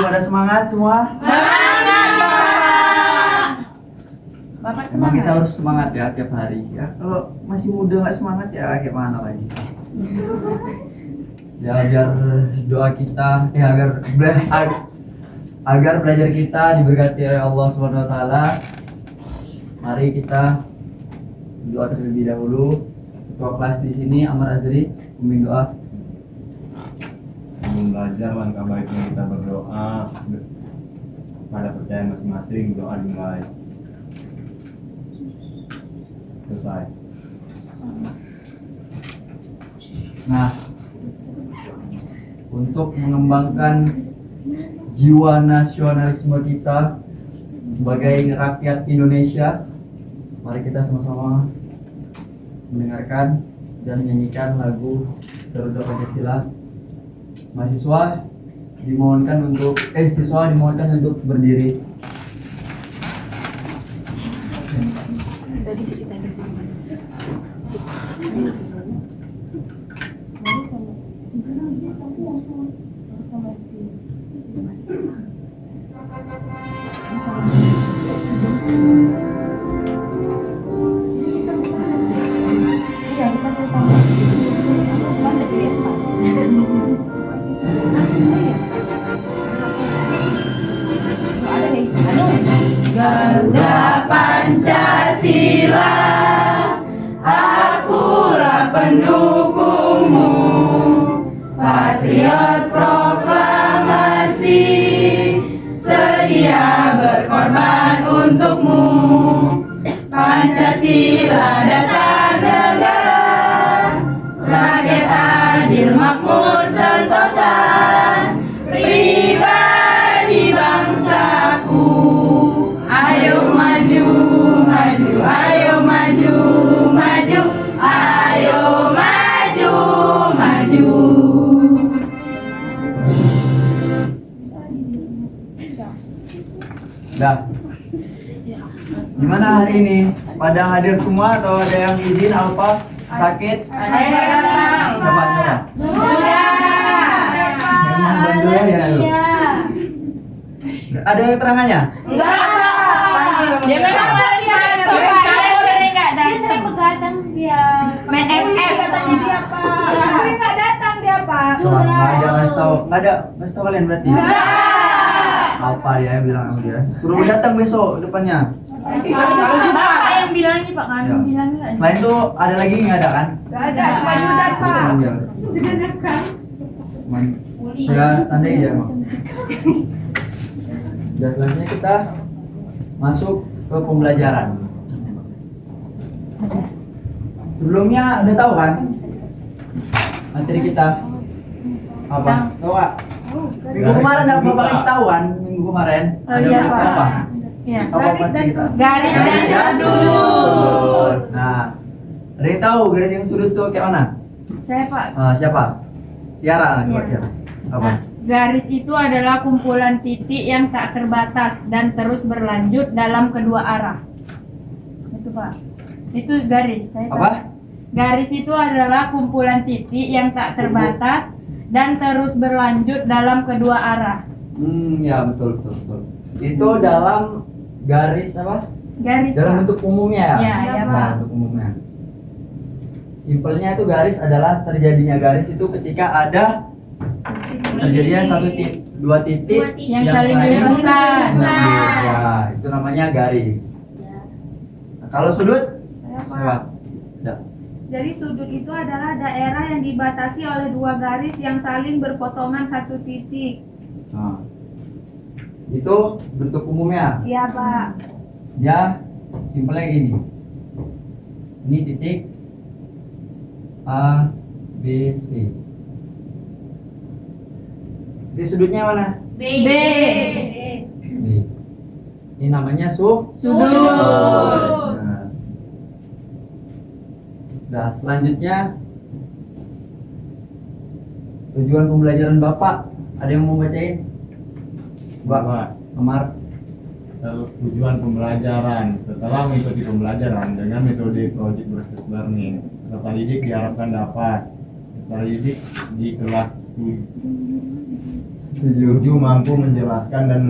pada semangat semua? Semangat, Bapak Emang semangat. kita harus semangat ya tiap hari ya. Kalau masih muda nggak semangat ya gimana lagi? Ya biar doa kita agar belajar kita diberkati oleh Allah Subhanahu Wa Taala. Mari kita doa terlebih dahulu. Ketua kelas di sini Amar Azri, pemimpin doa. Sebelum belajar langkah baiknya kita berdoa pada percayaan masing-masing. Doa dimulai. Selesai. Nah, untuk mengembangkan jiwa nasionalisme kita sebagai rakyat Indonesia, mari kita sama-sama mendengarkan dan menyanyikan lagu Garuda Pancasila. Mahasiswa dimohonkan untuk siswa dimohonkan untuk berdiri. Garuda Pancasila, akulah pendukungmu, patriot proklamasi, sedia berkorban untukmu. Pancasila dasar negara, rakyat adil makmur sentosa, pribadi bangsaku. Ayo maju, maju, ayo maju, maju, ayo maju, maju. Dah. Gimana hari ini? Pada hadir semua atau ada yang izin apa? Sakit? Ada yang datang. Siapa? Memang bandel ya lu. Ada yang terangannya? Enggak. Dia memang paling masuk. Kalau sering nggak Dia sering datang. begadang dia. Main FF Katanya dia Pak. Sering nggak datang dia Pak. Wah, nggak ada ngasih tahu. Nggak ada ngasih tahu kalian berarti. Apa dia yang bilang sama dia? Suruh datang besok depannya. Bapak yang bilang ini Pak kan Ya. bilang nggak? Selain itu ada lagi nggak ada kan? Nggak ada, cuma Yudan Pak. Cuman saya tandai ya emang. Dan selanjutnya kita masuk ke pembelajaran. Sebelumnya udah tahu kan materi kita apa? Tahu nggak? Minggu kemarin ada bapak kasih tahu kan? Minggu kemarin Oh, ada iya, kasih Pak. apa? Iya. Apa materi kita? Garis dan sudut. Nah, ada yang tahu garis yang sudut tuh kayak mana? Saya Pak. Siapa? Tiara, coba Iya. Tiara. Apa? Nah, garis itu adalah kumpulan titik yang tak terbatas dan terus berlanjut dalam kedua arah. Itu Pak. Itu garis. Saya tahu. Apa? Garis itu adalah kumpulan titik yang tak terbatas dan terus berlanjut dalam kedua arah. Ya betul betul betul. Itu dalam garis apa? Garis. Dalam Pak. bentuk umumnya ya? Ya, ya, Pak. Bentuk umumnya. Simpelnya itu garis adalah terjadinya garis itu ketika ada terjadinya dua titik yang saling menghubungkan. Ya, itu namanya garis. Nah, kalau sudut, coba. Ya. Jadi sudut itu adalah daerah yang dibatasi oleh dua garis yang saling berpotongan satu titik. Nah, itu bentuk umumnya. Iya Pak. Ya, simpelnya ini. Ini titik A, B, C. Di sudutnya mana? B. B. Ini namanya Sudut. Nah, selanjutnya tujuan pembelajaran Bapak. Ada yang mau bacain? Bapak, Amar. tujuan pembelajaran setelah mengikuti pembelajaran dengan metode project based learning, peserta didik diharapkan dapat di kelas 7 mampu menjelaskan dan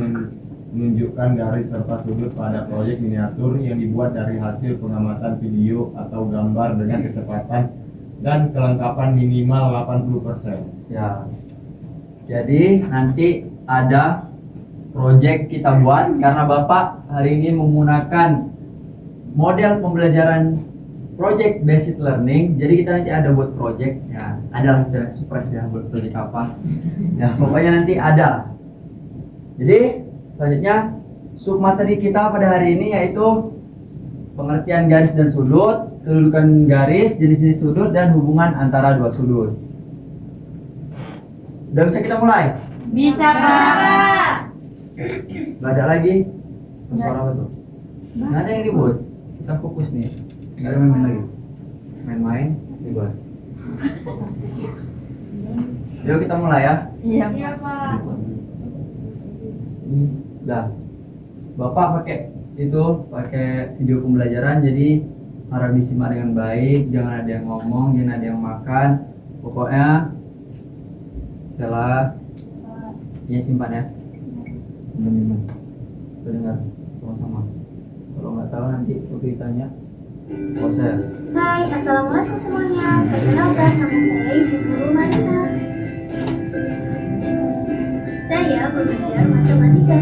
menunjukkan garis serta sudut pada proyek miniatur yang dibuat dari hasil pengamatan video atau gambar dengan kecepatan dan kelengkapan minimal 80%. Ya. Jadi nanti ada proyek kita buat karena Bapak hari ini menggunakan model pembelajaran project based learning. Jadi kita nanti ada buat project ya. Ada kita surprise ya buat project apa. Ya, pokoknya nanti ada. Jadi selanjutnya sub materi kita pada hari ini yaitu pengertian garis dan sudut, kedudukan garis, jenis-jenis sudut dan hubungan antara dua sudut. Udah bisa kita mulai? Bisa Kak. Gak ada lagi? Suara apa tuh? Gak ada yang ribut. Kita fokus nih. Gak ada main-main lagi. Main-main, bebas. Yuk kita mulai ya. Iya Pak. Udah. Bapak pakai video pembelajaran jadi harap disimak dengan baik, jangan ada yang ngomong, jangan ada yang makan. Pokoknya salah. Ini simpan ya. Teman-teman. Kita dengar sama-sama. Kalau nggak tahu nanti waktu ditanya. Proses. Hai, Assalamualaikum semuanya. Perkenalkan, nama saya Ibu Guru Marina. Saya belajar matematika.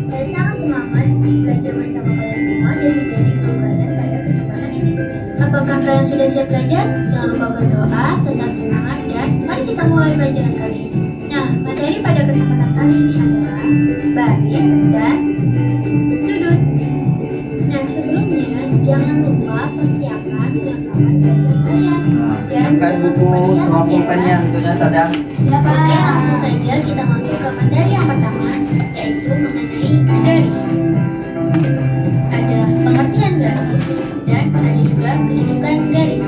Saya sangat semangat belajar bersama kalian semua dan menjadi guru kalian pada kesempatan ini. Apakah kalian sudah siap belajar? Jangan lupa berdoa, tetap semangat, dan mari kita mulai pelajaran kali ini. Nah, materi pada kesempatan kali ini adalah baris dan sudut. Nah, sebelumnya jangan lupa persiapkan perlengkapan belajar kalian. Nah, Dan siapkan buku sama pulpennya tentunya Tadang. Oke, langsung saja kita masuk ke materi yang pertama, yaitu mengenai garis. Ada pengertian garis dan ada juga kedudukan garis.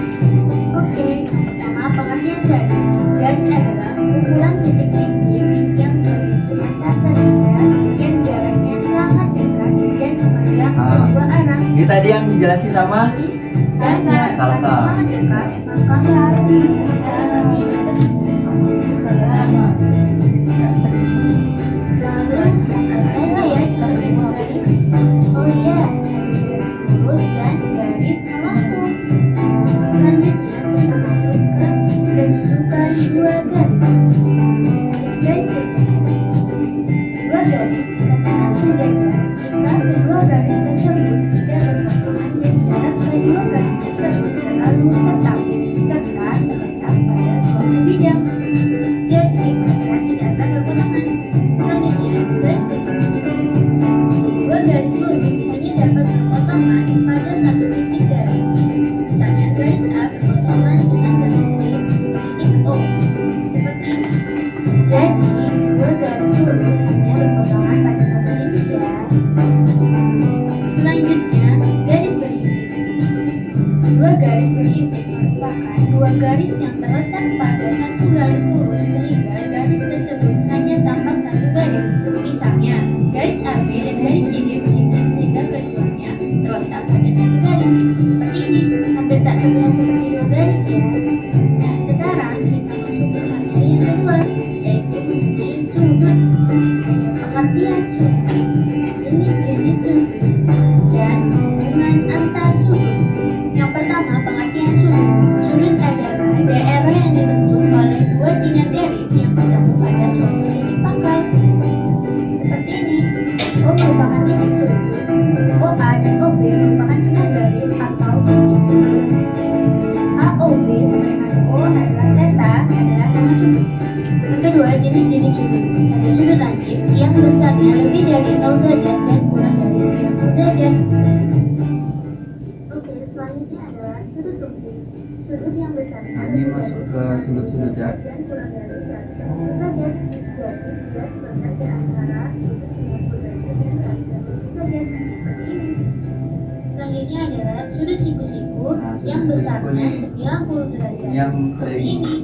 Oke, yang pertama pengertian garis. Garis adalah kumpulan titik-titik yang berbentuk antar-tanda yang jaraknya sangat dekat dan memanjang kedua arah. Ini tadi yang dijelasin sama Dan Salsa. sangat dekat, maka arti seperti ini. Lalu, selesai nggak ya jelasin garis? Oh iya, ada garis lurus dan garis melengkung. Selanjutnya kita masuk ke kedudukan dua garis. Garis sejajar. Dua garis dikatakan sejajar jika kedua garis tersebut tidak berpotongan dan jarak kedua garis tersebut selalu tetap serta terletak pada suatu bidang. Jadi mereka tidak akan berpotongan. Selanjutnya, garis berpotongan. Dua garis lurus hanya dapat berpotongan pada satu titik garis. Misalnya garis A berpotongan dengan garis B titik O. Seperti ini. Jadi, dua garis lurus hanya berpotongan pada satu titik ya. Selanjutnya, garis berimpit. Dua garis berimpit merupakan dua garis yang terletak pada satu garis lurus sehingga garis tersebut hanya tampak satu garis. Misalnya, garis AB dan garis CD berimpit sehingga keduanya terletak pada satu garis. Seperti ini, hampir tak terlihat seperti dua garis ya. Nah, sekarang kita masuk ke materi yang kedua, yaitu mengenai sudut. Pengertian sudut, jenis-jenis sudut, dan hubungan antar sudut. Yang pertama, pengertian sudut. Sudut adalah daerah yang dibentuk oleh dua sinar garis yang bertemu pada suatu titik pangkal. Seperti ini, O merupakan titik sudut, OA dan OB merupakan sinar garis atau titik sudut. AOB sama dengan O adalah theta adalah nama sudut. Yang kedua, jenis-jenis sudut. Ada sudut lancip yang besarnya lebih dari 0 derajat dan kurang dari 90 derajat. Oke, selanjutnya adalah sudut tumpu. Sudut yang besarnya Ini lebih masuk dari ke 90 sudut-sudut ya. derajat dan kurang dari 190 derajat. Jadi dia terletak di antara sudut 90 derajat dan 190 derajat. Seperti ini. Selanjutnya adalah sudut siku-siku Nah, sudut yang siku-siku besarnya ini 90 derajat. yang Seperti sering ini.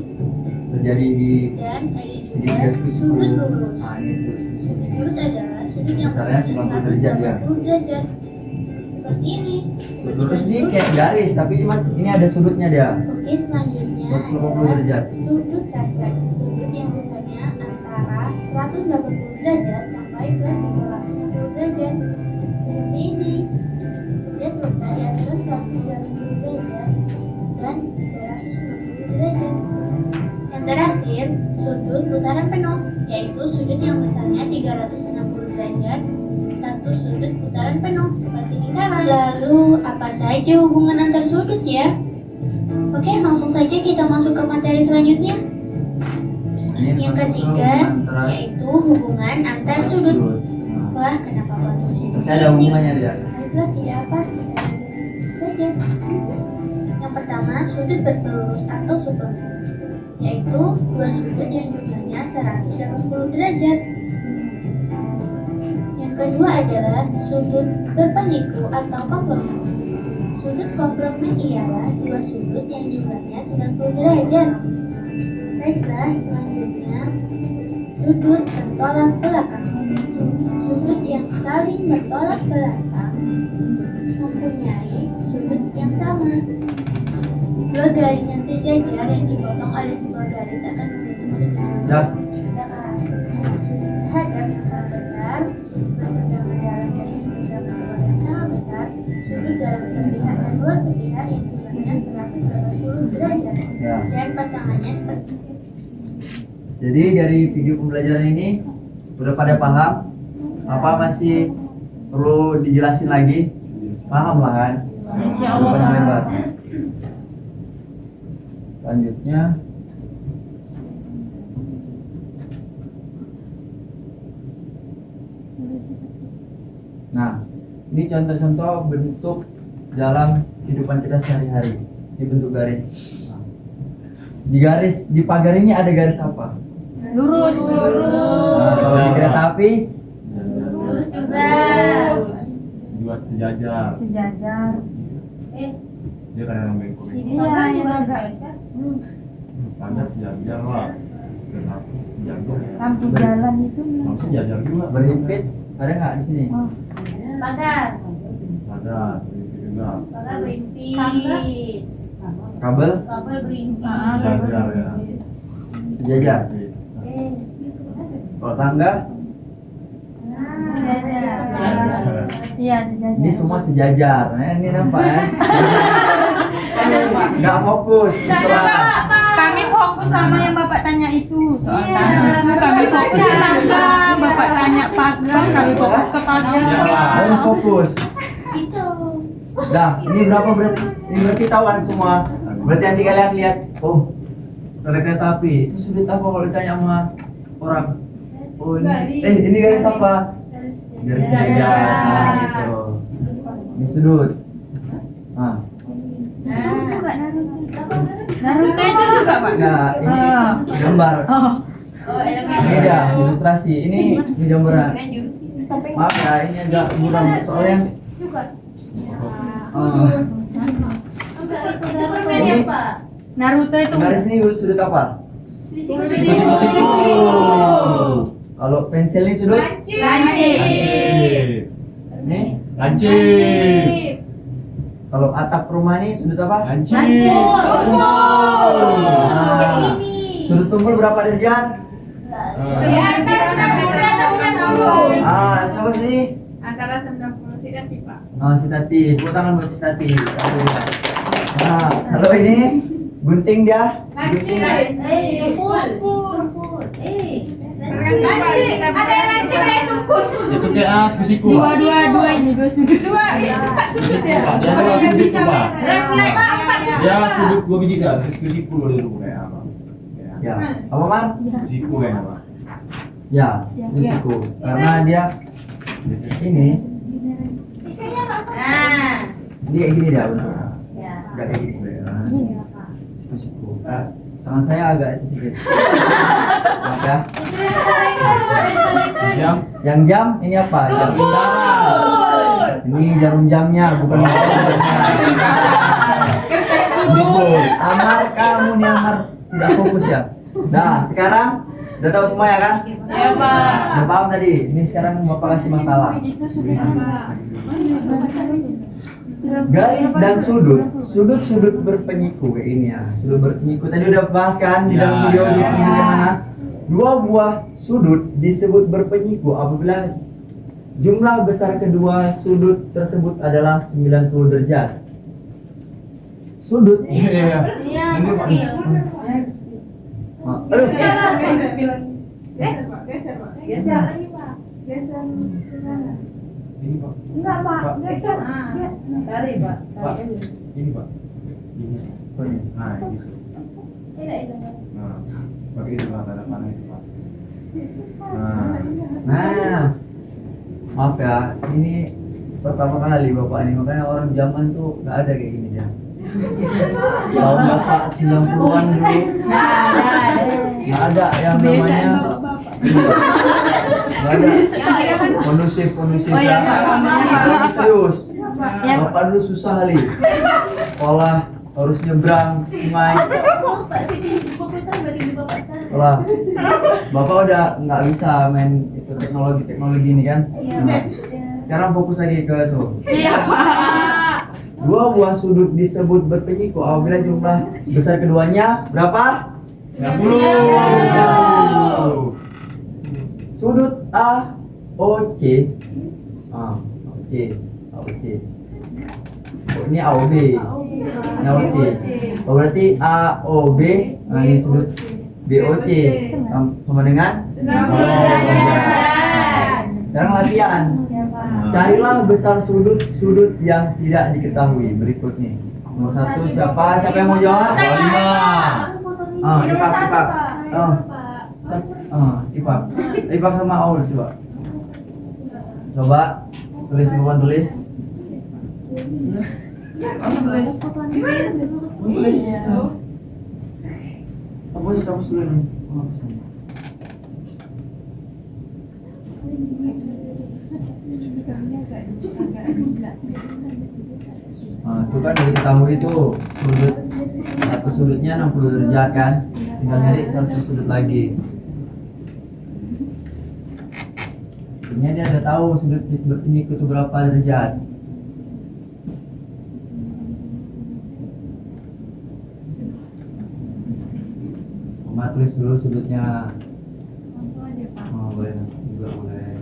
terjadi di Dan ada segi juga garis sudut lurus. Nah, ini sudut siku. Sudut lurus adalah sudut yang Besarnya besarnya 90 derajat ya. 180 derajat. Seperti ini. Sudut lurus ini kayak garis, tapi cuma ini ada sudutnya dia. Oke, selanjutnya 180 adalah derajat. sudut rasa. Sudut yang besarnya 180 derajat sampai ke 360 derajat. Seperti ini. Dia terletak di antara 180 derajat dan 360 derajat. Yang terakhir, sudut putaran penuh, yaitu sudut yang besarnya 360 derajat, satu sudut putaran penuh, seperti lingkaran. Lalu, apa saja hubungan antar sudut ya? Oke, langsung saja kita masuk ke materi selanjutnya. Ini Yang masuk ke ketiga, antara yaitu hubungan antar sudut. Nah, Wah, kenapa batu sini? masih ada hubungannya dia. Baiklah, tidak apa, kita ambil di sini saja. Yang pertama, sudut berpelurus atau suplemen, yaitu dua sudut yang jumlahnya 180 derajat. Yang kedua adalah sudut berpenyiku atau komplemen. Sudut komplemen ialah dua sudut yang jumlahnya 90 derajat. Baiklah, selanjutnya sudut bertolak belakang. Sudut yang saling bertolak belakang mempunyai sudut yang sama. Dua garis yang sejajar yang dipotong oleh sebuah garis akan membentuk Ya, sudut sehadap yang sama besar, sudut berseberangan dalam dan berseberangan luar yang sama besar, sudut dalam sepihak dan luar sepihak yang jumlahnya 180 derajat. ya. Dan pasangannya seperti Jadi dari video pembelajaran ini udah pada paham? Apa masih perlu dijelasin lagi? Paham lah kan? Insya Udah pada Allah. lebar. Selanjutnya nah, ini contoh-contoh bentuk dalam kehidupan kita sehari-hari. Ini bentuk garis. Nah, di garis di pagar ini ada garis apa? Lurus. Nah, kalau di kereta api Lurus juga. Buat sejajar. Sejajar. Dia kan yang bengkok. Iya, yang agak. Padat sejajar lah. Kenapa sejajar? Lampu jalan itu. Langsung sejajar juga. berhimpit ada nggak di sini? Oh. Pagar. Padat, begitu juga. Pagar berimpit. Kabel Kabel berimpit. Sejajar ya. sejajar. Kalau tangga Sejajar. Iya, sejajar. ini semua sejajar. Nah, ini nampak kan? Nggak fokus. Itulah. Kami fokus sama yang Bapak tanya itu. Soal Iya. tanah itu kami fokus ke tangga. Bapak tanya pagar, kami fokus ke pagar. Harus fokus. itu. Dah, ini berapa berarti? Ini berarti tahu kan semua. Berarti nanti kalian lihat, oh, ada kereta api. Itu sudut apa kalau ditanya sama orang? Oh ini garis apa? Garis sejajar. Nah, gitu. Ini sudut. Nah, Naruto itu juga Pak? nah ini Ah. gambar. Oh. Ini dia ilustrasi. Ini gambaran. Maaf ya, ini agak buram soalnya. Ini Naruto itu. garis ini sudut apa? Siku-siku. Kalau pensil ini sudut? Lancip. Ini. Lancip. Kalau atap rumah ini sudut apa? Lancip. Nah, sudut tumpul berapa derajat? Siapa sini? Antara 90 sih kan Pak. Si Tati, tepuk tangan buat si Tati. Nah, kalau ini gunting dia. Gunting. Ada yang lancip ada yang tumpul. Itu kayak siku. Dua ini dua sudut. Empat sudut ya. Dia ada siku Pak. Refleks. Empat sudut. Ya sudut gua biji kan, siku dulu kayak apa? Ya. Apa Mar? Siku kayak apa? Ya, ini siku. Karena dia ini Nah. dia kayak gini dia bentuknya. Ya. Enggak kayak gini. Nah, siku-siku. Tangan saya agak itu sedikit. Maaf ya. Jam. Yang jam ini apa? Jam pintar. Ini jarum jamnya, bukan jarum jamnya. Amar, kamu nih Amar tidak fokus ya. Nah, sekarang udah tahu semua ya kan? Ya Pak. Udah paham tadi. Ini sekarang Bapak kasih masalah. Garis dan sudut berpenyiku kayak ini ya. Sudut berpenyiku tadi udah bahas kan di dalam Ya, video ya. di mana? Dua buah sudut disebut berpenyiku apabila jumlah besar kedua sudut tersebut adalah 90 derajat. Sudut Iya. Iya, Ini, Pak. aduh, Geser lagi, Pak. Geser ke mana? Ini Pak. Enggak, Pak. Pak. Geser. Tarik, Pak. Pak. Ini Pak. Ini. oh ini. Nah, ini. Tidak, itu. Nah, pakai itu Pak, tanda panah itu Pak. Nah, Nah, maaf ya, ini pertama kali bapak ini, makanya orang zaman tuh nggak ada kayak gini ya. Tahun bapak 90-an dulu nggak ada yang namanya, nggak ada kondusif Oh, iya, ya. Pak. Ini serius. Ya. Bapak dulu susah kali, sekolah harus nyebrang sungai. Pak, sini fokusnya berarti di Bapak sekarang. Setelah bapak udah nggak bisa main itu teknologi ini kan. Iya, Nah, Pak. sekarang fokus lagi ke itu. Iya, Pak. Dua buah sudut disebut berpenyiku apabila jumlah besar keduanya berapa? 90. Sudut AOC. AOC. AOC. Oh, ini AOB. Ini AOC. Oh, berarti AOB. Nah, ini sudut BOC sama dengan 90 derajat. Sekarang latihan. Ya, Pak. Carilah besar sudut yang tidak diketahui. Berikut nih. Nomor satu siapa? Siapa yang mau jawab? Ipak. Ipak sama Aul coba. Coba tulis bukan tulis. Kamu tulis. Tulis. Hapus dulu nih. Nah, itu kan udah diketahui itu sudut satu sudutnya 60 derajat kan, tinggal nyari satu sudut lagi. Ini dia udah tahu sudut berpenyiku itu berapa derajat. Mama tulis dulu sudutnya. Langsung aja, Pak. Oh, boleh juga boleh.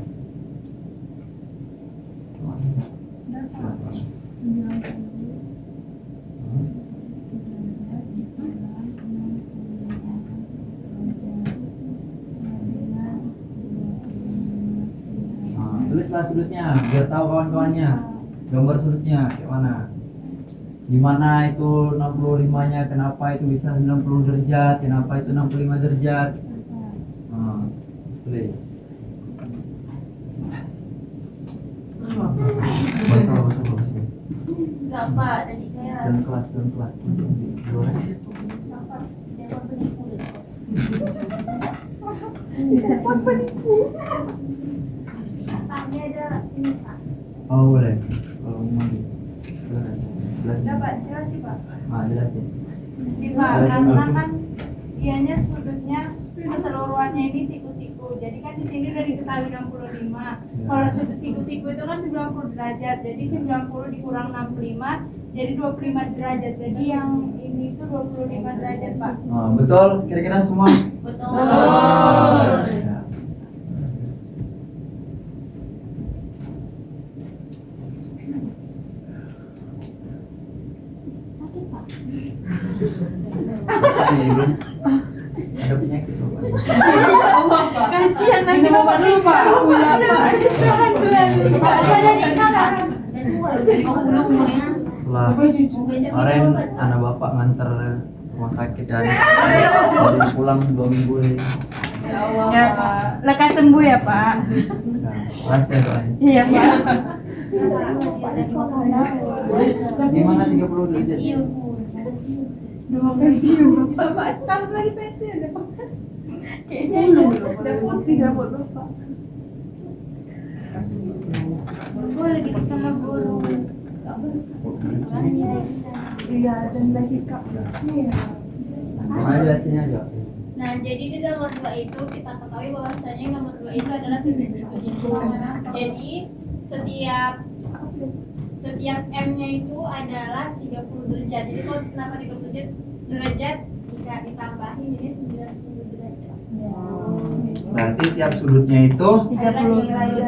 Tulislah sudutnya biar tahu kawan-kawannya gambar sudutnya kayak mana, di mana itu 65-nya, kenapa itu bisa 90 derajat, kenapa itu 65 derajat. Tulis. Bahasa. Enggak, Pak. Tadi saya Dan kelas. Bapak telepon penipu deh, Pak. Ini ada ini, Pak. Oh boleh. Kalau mau silakan. Jelasin. Dapat jelas sih, Pak. Jelasin. Si Pak, karena kan dianya sudutnya keseluruhannya ini siku-siku. Jadi kan di sini udah diketahui 65. Kalau sudut siku-siku itu kan 90 derajat. Jadi 90 dikurang 65 jadi 25 derajat. Jadi yang ini itu 25 derajat, Pak. Betul kira-kira semua? Betul. Ya. Bapak nih belum ada penyakit Bapak. Kasihan nanti Bapak lupa. Lupa. Setelah kemarin anak Bapak nganter rumah sakit kan, jadi pulang 2 minggu ini. Ya, lekas sembuh ya, Pak. Nah, makasih ya doanya. Iya, Pak. Tulis gimana 30 derajat? Bapak setahun lagi pensiun ya, Pak. Kayaknya iya. Udah putih rambut Bapak. Gue lagi sama guru. Iya, dan lagi Kak. Mana jelasinnya aja. Nah, jadi di nomor 2 itu kita ketahui bahwasanya nomor 2 itu adalah sudut itu. Jadi setiap M-nya itu adalah 30 derajat. Jadi kalau kenapa 30 derajat jika ditambahin jadi 90 derajat. Berarti tiap sudutnya itu 30 derajat.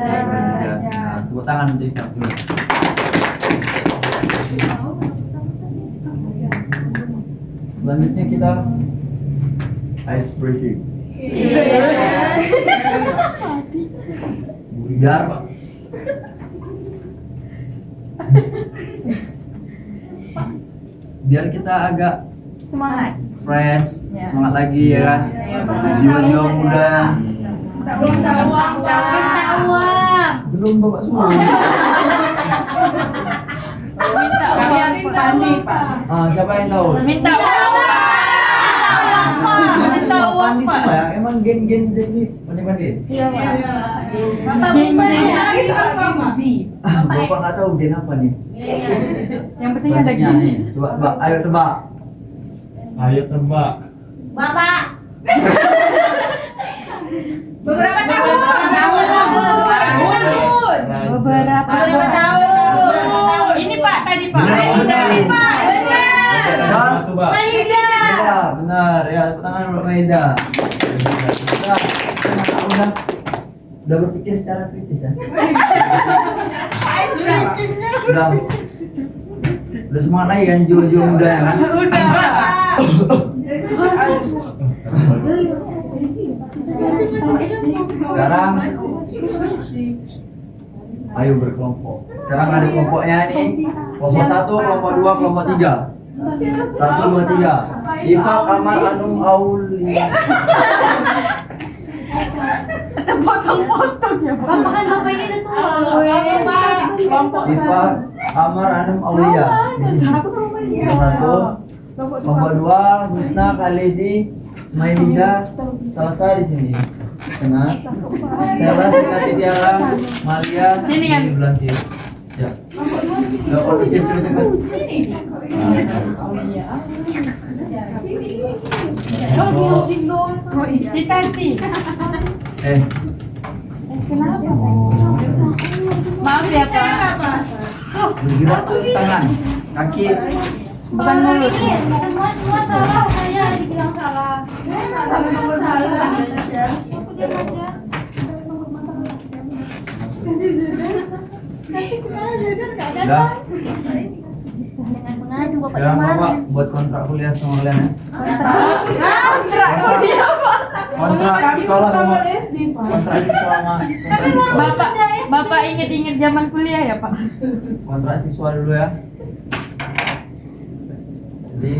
Nah, tepuk tangan untuk tiap sudut. Selanjutnya kita ice breathing. Biar biar kita agak Semangat. fresh, Ya. semangat lagi ya kan. Jiwa-jiwa muda. Belum bapak semua. Minta uang. Siapa yang tahu? Minta uang. Minta Semua uang, pandai Pak. semua ya. Emang gen-gen Z ini pandai-pandai. Iya, Pak. Bapak nggak tahu gen apa nih? Yang penting ada Selanjutnya gini. nih, coba Mbak, ayo tebak. Ayo tebak. Bapak. Beberapa tahun. Beberapa tahun. Ini Pak tadi Pak. Benar, Ini benar. tadi Pak. Benar. Satu, Pak. Iya, benar. Ya, tepuk tangan Mbak Maida. Udah berpikir secara kritis ya. Udah semangat lagi kan jiwa-jiwa muda ya kan. Sekarang ayo berkelompok. Sekarang ada kelompoknya nih. Kelompok 1, kelompok 2, kelompok 3. 1, 2, 3. Ifa Kamar Anum Auli. Potong-potong ya Pak. Bapak kan bapak ini udah tua. Ifa Kamar Anum Aulia. Di sini. Kelompok 1. Kelompok 2 Husna Khalidi Mailida Salsa di sini. Tengah. Sela Sekati Tiara Maria Sini kan? Belantir. Ya. Udah kondisi dekat. Si Tanti. Maaf ya Pak. Bergerak ke tangan, kaki. Bukan mulus. Semua salah, saya dibilang salah. Udah. Jangan mengadu bapak Sekarang yang mana? Bapak buat kontrak kuliah sama kalian ya. Kontrak sekolah sama kontrak siswa sama kontrak siswa. Bapak inget-inget zaman kuliah ya Pak. Kontrak siswa dulu ya. Jadi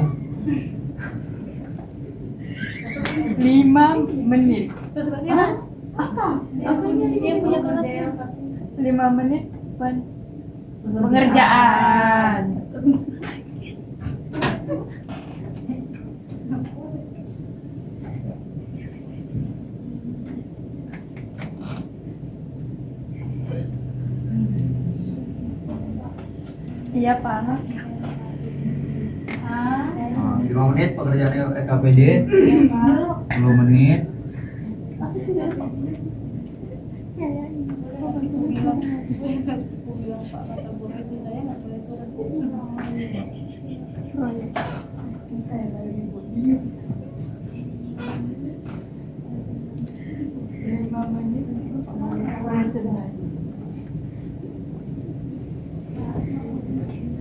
5 menit. Apa ini dia punya kelasnya? 5 menit pengerjaan. Iya Pak. 5 menit pekerjaan EKPD. 10 menit.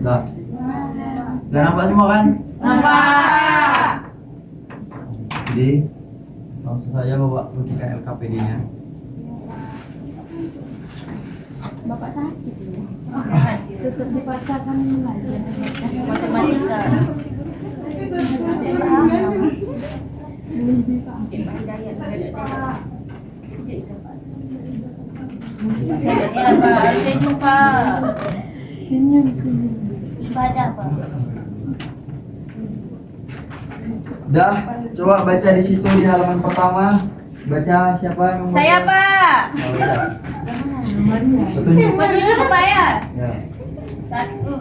Dah. Udah nampak semua kan? Nampak. Jadi langsung saja bawa buktikan LKPD-nya. Bapak sakit ya? Tetap dipaksakan aja. Matematika. Ya Pak, harusnya jumpa. Senyum. Ibadah Pak. Udah, coba baca di situ di halaman pertama. Baca siapa yang membaca? Saya Pak. Oh, iya. Petunjuk. Petunjuk Pak ya. Ya. Satu.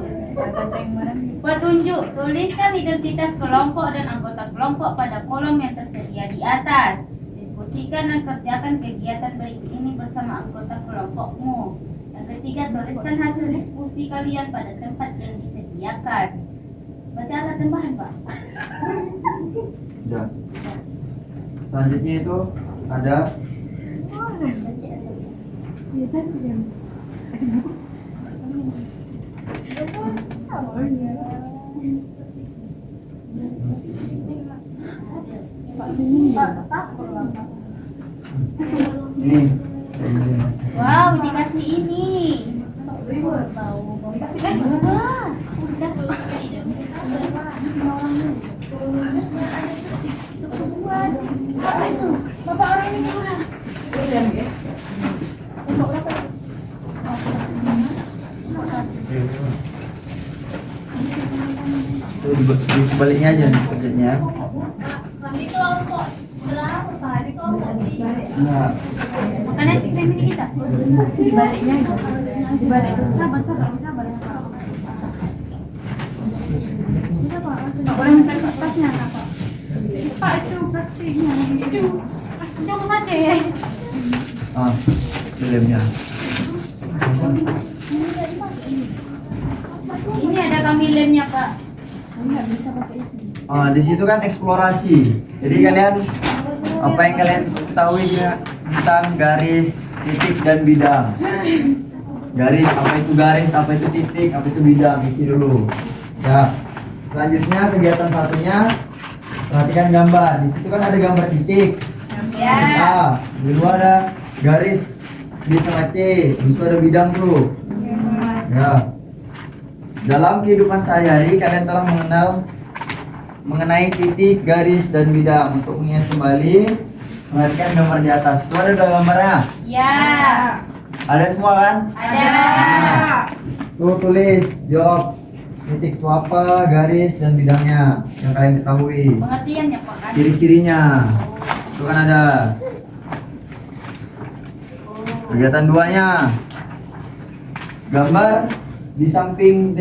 Petunjuk. Tuliskan identitas kelompok dan anggota kelompok pada kolom yang tersedia di atas. Diskusikan dan kerjakan kegiatan berikut ini bersama anggota kelompokmu. Yang ketiga, tuliskan hasil diskusi kalian pada tempat yang disediakan. Baca alat tambahan Pak. Udah. Selanjutnya itu ada ini. Wow, dikasih ini. Tahu. Wah, apa itu? Bapak orang ini mana? Tuh di sebaliknya aja nih kerjanya. Kami kelompok berapa Pak? Di kelompok tiga. Nah, Makan nasi krem ini kita. Dibaliknya aja. Dibalik itu sabar. Nggak boleh minta kertasnya apa? Pak itu praktiknya itu. Coba saja ya. filmnya. Ini ada kamilennya, Pak. Nggak bisa pakai itu. Di situ kan eksplorasi. Jadi kalian apa yang kalian ketahui tentang garis, titik dan bidang. Garis, apa itu titik, apa itu bidang, isi dulu. Ya. Selanjutnya kegiatan satunya perhatikan gambar. Di situ kan ada gambar titik. Ya. A, di luar ada garis B sama C, di situ ada bidang tuh. Ya. Dalam kehidupan sehari-hari kalian telah mengenai titik, garis, dan bidang. Untuk mengingat kembali, perhatikan gambar di atas. Itu ada gambarnya. Ya. Ada semua kan? Ada. Tuh tulis, jawab titik itu apa, garis, dan bidangnya yang kalian ketahui. Pengertiannya, Pak kan? Ciri-cirinya. Itu kan ada. Kegiatan 2-nya. Gambar di samping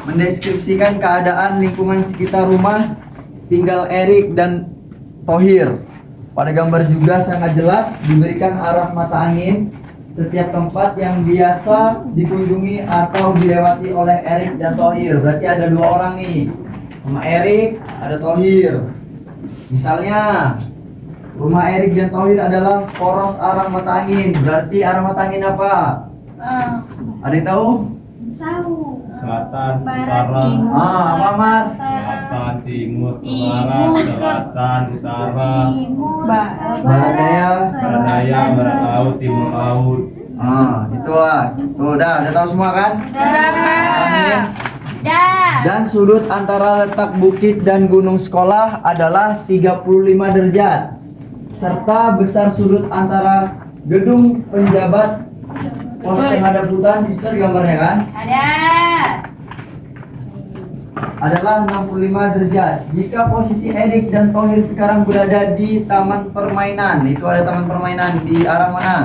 mendeskripsikan keadaan lingkungan sekitar rumah tinggal Erik dan Thohir. Pada gambar juga sangat jelas diberikan arah mata angin setiap tempat yang biasa dikunjungi atau dilewati oleh Erik dan Thohir. Berarti ada 2 orang nih, sama Erik, ada Thohir. Misalnya rumah Erik dan Thohir adalah poros arah mata angin. Berarti arah mata angin apa? Ada yang tahu? Tahu. Selatan, Barat, utara, timur, Apa Mar? selatan, timur, Timur, barat, selatan, utara, timur, Barat daya. barat daya, barat laut, timur laut. Itulah. Tuh udah tahu semua kan? Angin. Dah. Dan sudut antara letak bukit dan gunung sekolah adalah 35 derajat. Serta besar sudut antara gedung penjabat pos terhadap hutan, di situ ada gambarnya kan? Ada. Adalah 65 derajat. Jika posisi Erik dan Thohir sekarang berada di taman permainan, itu ada taman permainan di arah mana?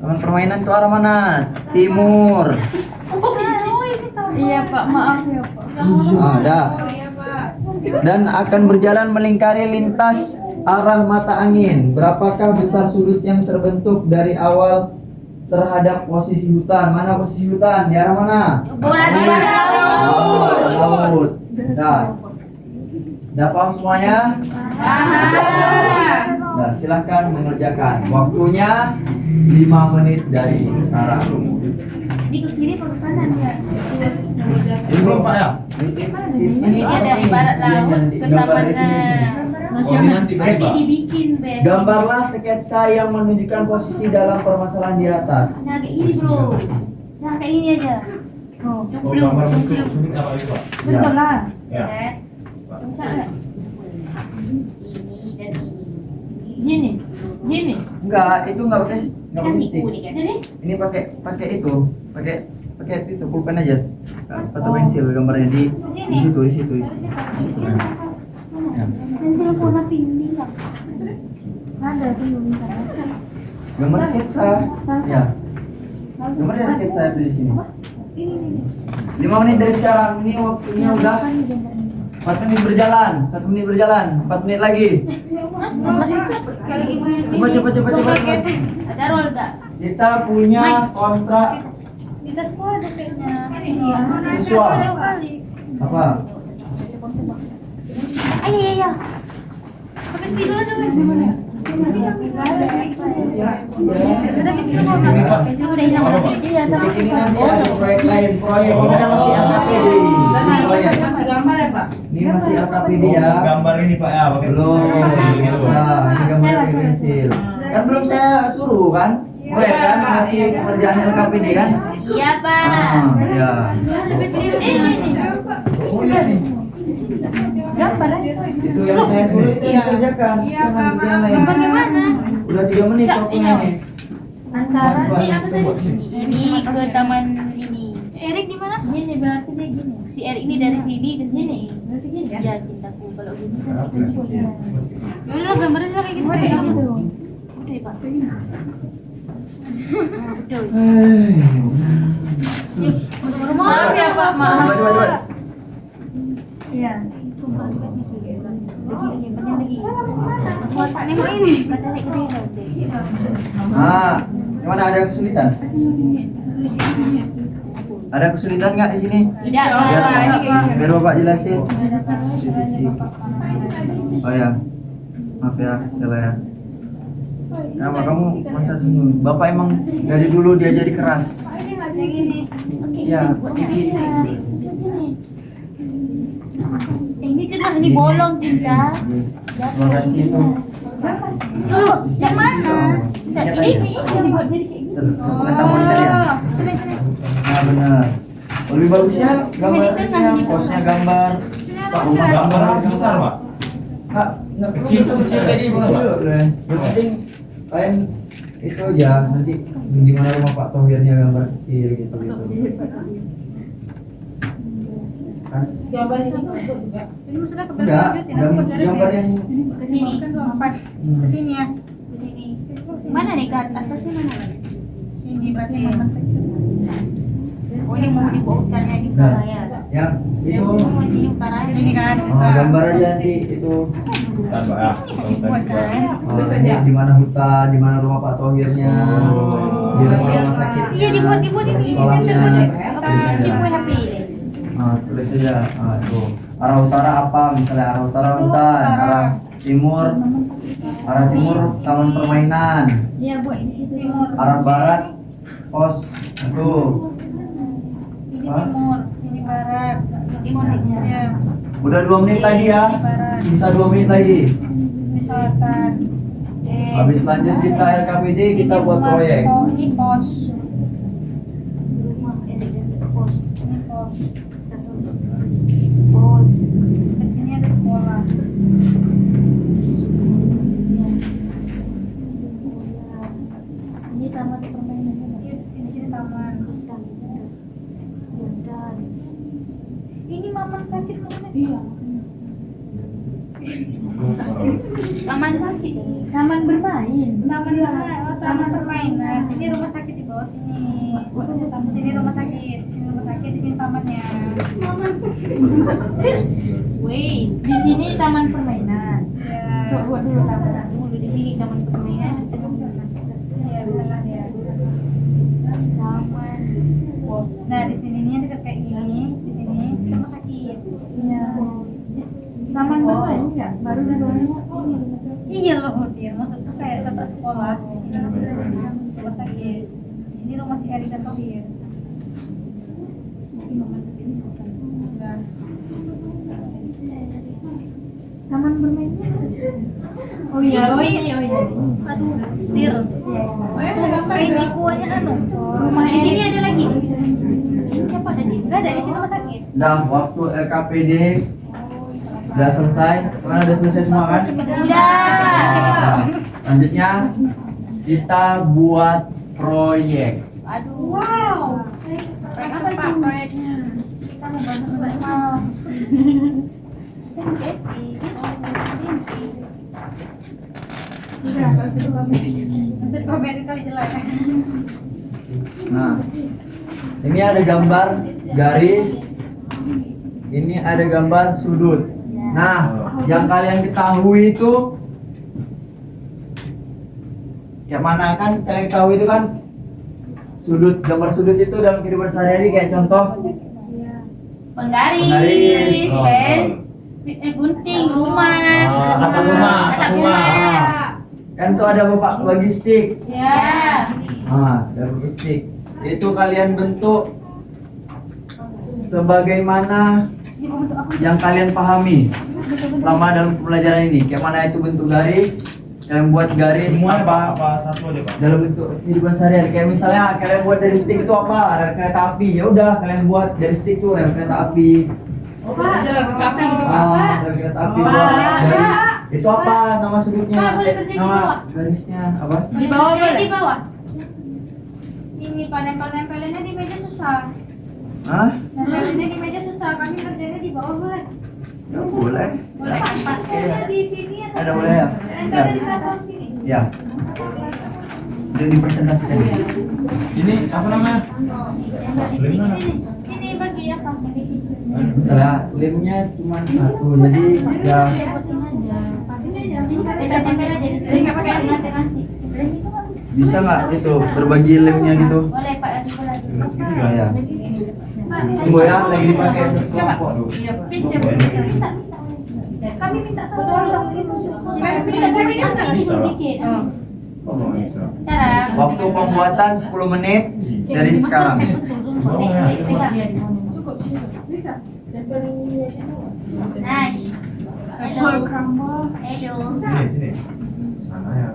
Taman permainan itu arah mana? Timur. Iya Pak, maaf ya Pak. Ada. Dan akan berjalan melingkari lintas arah mata angin. Berapakah besar sudut yang terbentuk dari awal terhadap posisi hutan? Mana posisi hutan? Di arah mana? Berada di laut. Laut. Udah paham semuanya? Nah, silahkan mengerjakan. Waktunya 5 menit dari sekarang. Di ke kiri atau ke kanan ya? Ini belum Pak ya? Ini Iya, dari barat laut ke taman Oh, ini nanti saya nanti Pak. dibikin besok. Gambarlah sketsa yang menunjukkan posisi dalam permasalahan di atas. Nah kayak gini bro. Nah kayak gini aja. Oh, gambar bentuk sudut apa itu Pak? Betul lah. Ya. Set. Bisa nggak? Ini dan ini. Gini. Enggak, itu enggak pakai Kan stick. siku nih kan. Jadi Ini pakai itu, pakai itu pulpen aja. Atau pensil gambarnya di situ. Di situ ya. Ya. pensil warna pink lah. Ada tuh minta. Gambar sketsa. Ya. Gambarnya sketsa itu di sini. 5 menit dari sekarang. Ini waktunya udah 4 menit berjalan. 1 menit berjalan. 4 menit lagi. Masih kali ini. Coba. Ada roll enggak? Kita punya kontrak Di tasku ada kayaknya. Iya. siswa. Apa? Iya. Sampai spidol aja kan. Ini nanti ada proyek lain, proyek ini kan masih LKPD. Ini proyek. Masih gambar ya, Pak? Ini masih LKPD ya. Gambar ini Pak ya, pakai Belum. pensil. Nah, ini gambar pakai pensil. Kan belum saya suruh kan? Proyek kan masih pekerjaan LKPD kan? Iya, Pak. Ya. Oh iya nih. Gambar Itu yang saya suruh itu yang dikerjakan. Jangan yang lain. Gambar gimana? Udah 3 menit waktunya nih. Antara si apa tadi? Ini ke taman ini. Erik di mana? Gini berarti dia gini. Si Erik ini dari sini ke sini. Berarti gini kan? Iya, cintaku. Kalau gini kan Berapa? ya udah gambarnya udah kayak gitu. Udah gitu. Udah, Pak. Udah. Maaf ya Pak, maaf. Coba. Iya. Sumpah libatnya sudah. Lagi nyimpannya lagi. Nengok ini. Kata naik gede lah. Ah, gimana ada kesulitan? Ada kesulitan nggak di sini? Tidak, Biar Bapak jelasin. Oh ya, maaf ya, salah ya. Kenapa kamu masa senyum? Bapak emang dari dulu dia jadi keras. Ya, isi. Ini juga ini bolong cinta. Terima kasih itu. Tuh, yang mana? Ini. Dibuat jadi kayak gitu. Sebentar monitor ya. Sini sini. Nah benar. Lebih bagusnya gambarnya, posnya gambar. Pak, Gambar harus besar Pak. Kak, nggak perlu Kecil, besar-besar. kecil tadi, Bang. Kecil, udah. Yang penting kalian itu aja nanti di mana rumah Pak Thohirnya gambar kecil gitu. Kas. Gambar ini foto juga. Ini maksudnya ke Enggak, gambar yang ke sini. Ke sini ya. Ke sini. Mana nih kan? Atasnya mana? Ini berarti Oh, ini mau dibautkannya di Nah, utara ya. yang itu Mau di utara ini kan. gambar aja nanti itu. Bentar, Pak ya. Buat kan. Di mana hutan, di mana rumah Pak Thohirnya, di rumah sakitnya. Iya, dibuat ini. Sekolahnya. Dibuat HP ini. Tulis saja. Tuh. Arah utara apa? Misalnya arah utara hutan, arah timur taman permainan, Iya buat di situ. Timur. arah barat pos. Itu. Ini Hah? timur, ini barat. Timur nih. Ya. Udah 2 menit lagi ya. Sisa 2 menit lagi. Ini selatan. Habis lanjut kita LKPD kita buat proyek. Oh, ini pos. Rumah pos. Ini pos. Pos. Di sini ada sekolah. Ini taman permainan. Di sini taman. Ini mamang sakit mana? Iya. Taman sakit. Taman bermain. Taman permainan. Ini rumah sakit di bawah sini. Di sini rumah sakit. Di sini rumah sakit. Di sini tamannya. Wait. Di sini taman permainan. Ya. Buat dulu taman. Dulu di sini taman permainan. Ya, benar ya. Taman. Nah, di sini nih dekat kayak gini. Di sini rumah sakit. Iya. Taman bermain enggak? Baru di bawah ini rumah sakit. Iya loh, Mutir. Maksudku kayak tata sekolah. Di sini rumah sakit. Di sini rumah si Erik dan Thohir. Enggak. Taman bermainnya. Oh iya, oh iya. Aduh, Tir. Tuh, ini kuahnya anu. Rumah Di sini Erik. ada lagi. Ini siapa tadi? Enggak ada, di sini rumah sakit. Dah waktu LKPD udah selesai. Mana udah selesai semua kan? Nah, selanjutnya kita buat proyek. Aduh. Wow. Proyek apa Pak? Proyeknya. Kita mau bantu Maksud komen kali jelek. Nah, ini ada gambar garis, ini ada gambar sudut. Nah, yang kalian ketahui itu, kayak mana kan kalian ketahui itu kan sudut, gambar sudut itu dalam kehidupan sehari-hari kayak contoh Penggaris, Penggaris. Gunting rumah. Atap rumah, atap rumah. Kan tuh ada bapak bagi stick. Ya. Ada bagi stick. Itu kalian bentuk sebagaimana yang kalian pahami selama dalam pembelajaran ini. Kayak mana itu bentuk garis? Kalian buat garis Semuanya apa? apa satu aja Pak? Dalam bentuk kehidupan sehari-hari. Kayak misalnya kalian buat dari stick itu apa? Rel kereta api. Ya udah kalian buat dari stick itu rel kereta api. Jalan ke kafe gitu Pak. Rel kereta api buat dari itu apa nama sudutnya? Pak, boleh kerja di Nama bawah. garisnya apa? Di bawah boleh? Di bawah. Ini nempel-nempelinnya di meja susah. Hah? Nempelinnya di meja susah. Kami kerjanya di bawah boleh. Ya boleh. Boleh kan Pak? Kerja di sini atau Ada boleh ya? nempelnya di platform sini. Ya. Itu dipresentasikan. Ini apa namanya? Ini bagi apa? Bentar ya, lemnya cuma satu, jadi ya Bisa tempel aja di sini. Nggak pakai nasi. bisa nggak itu berbagi lemnya gitu? Boleh Pak, nanti boleh. Oh, ya. Tunggu ya, lagi dipakai satu kelompok. Pinjam. Kami minta tolong itu. Bisa, Pak. Sedikit. Oh, nggak bisa. Cara. Waktu pembuatan 10 menit dari sekarang. Cukup sih. Bisa. Nempelin di meja. Nice. Hello. Hello. Sini, sini. Sana ya.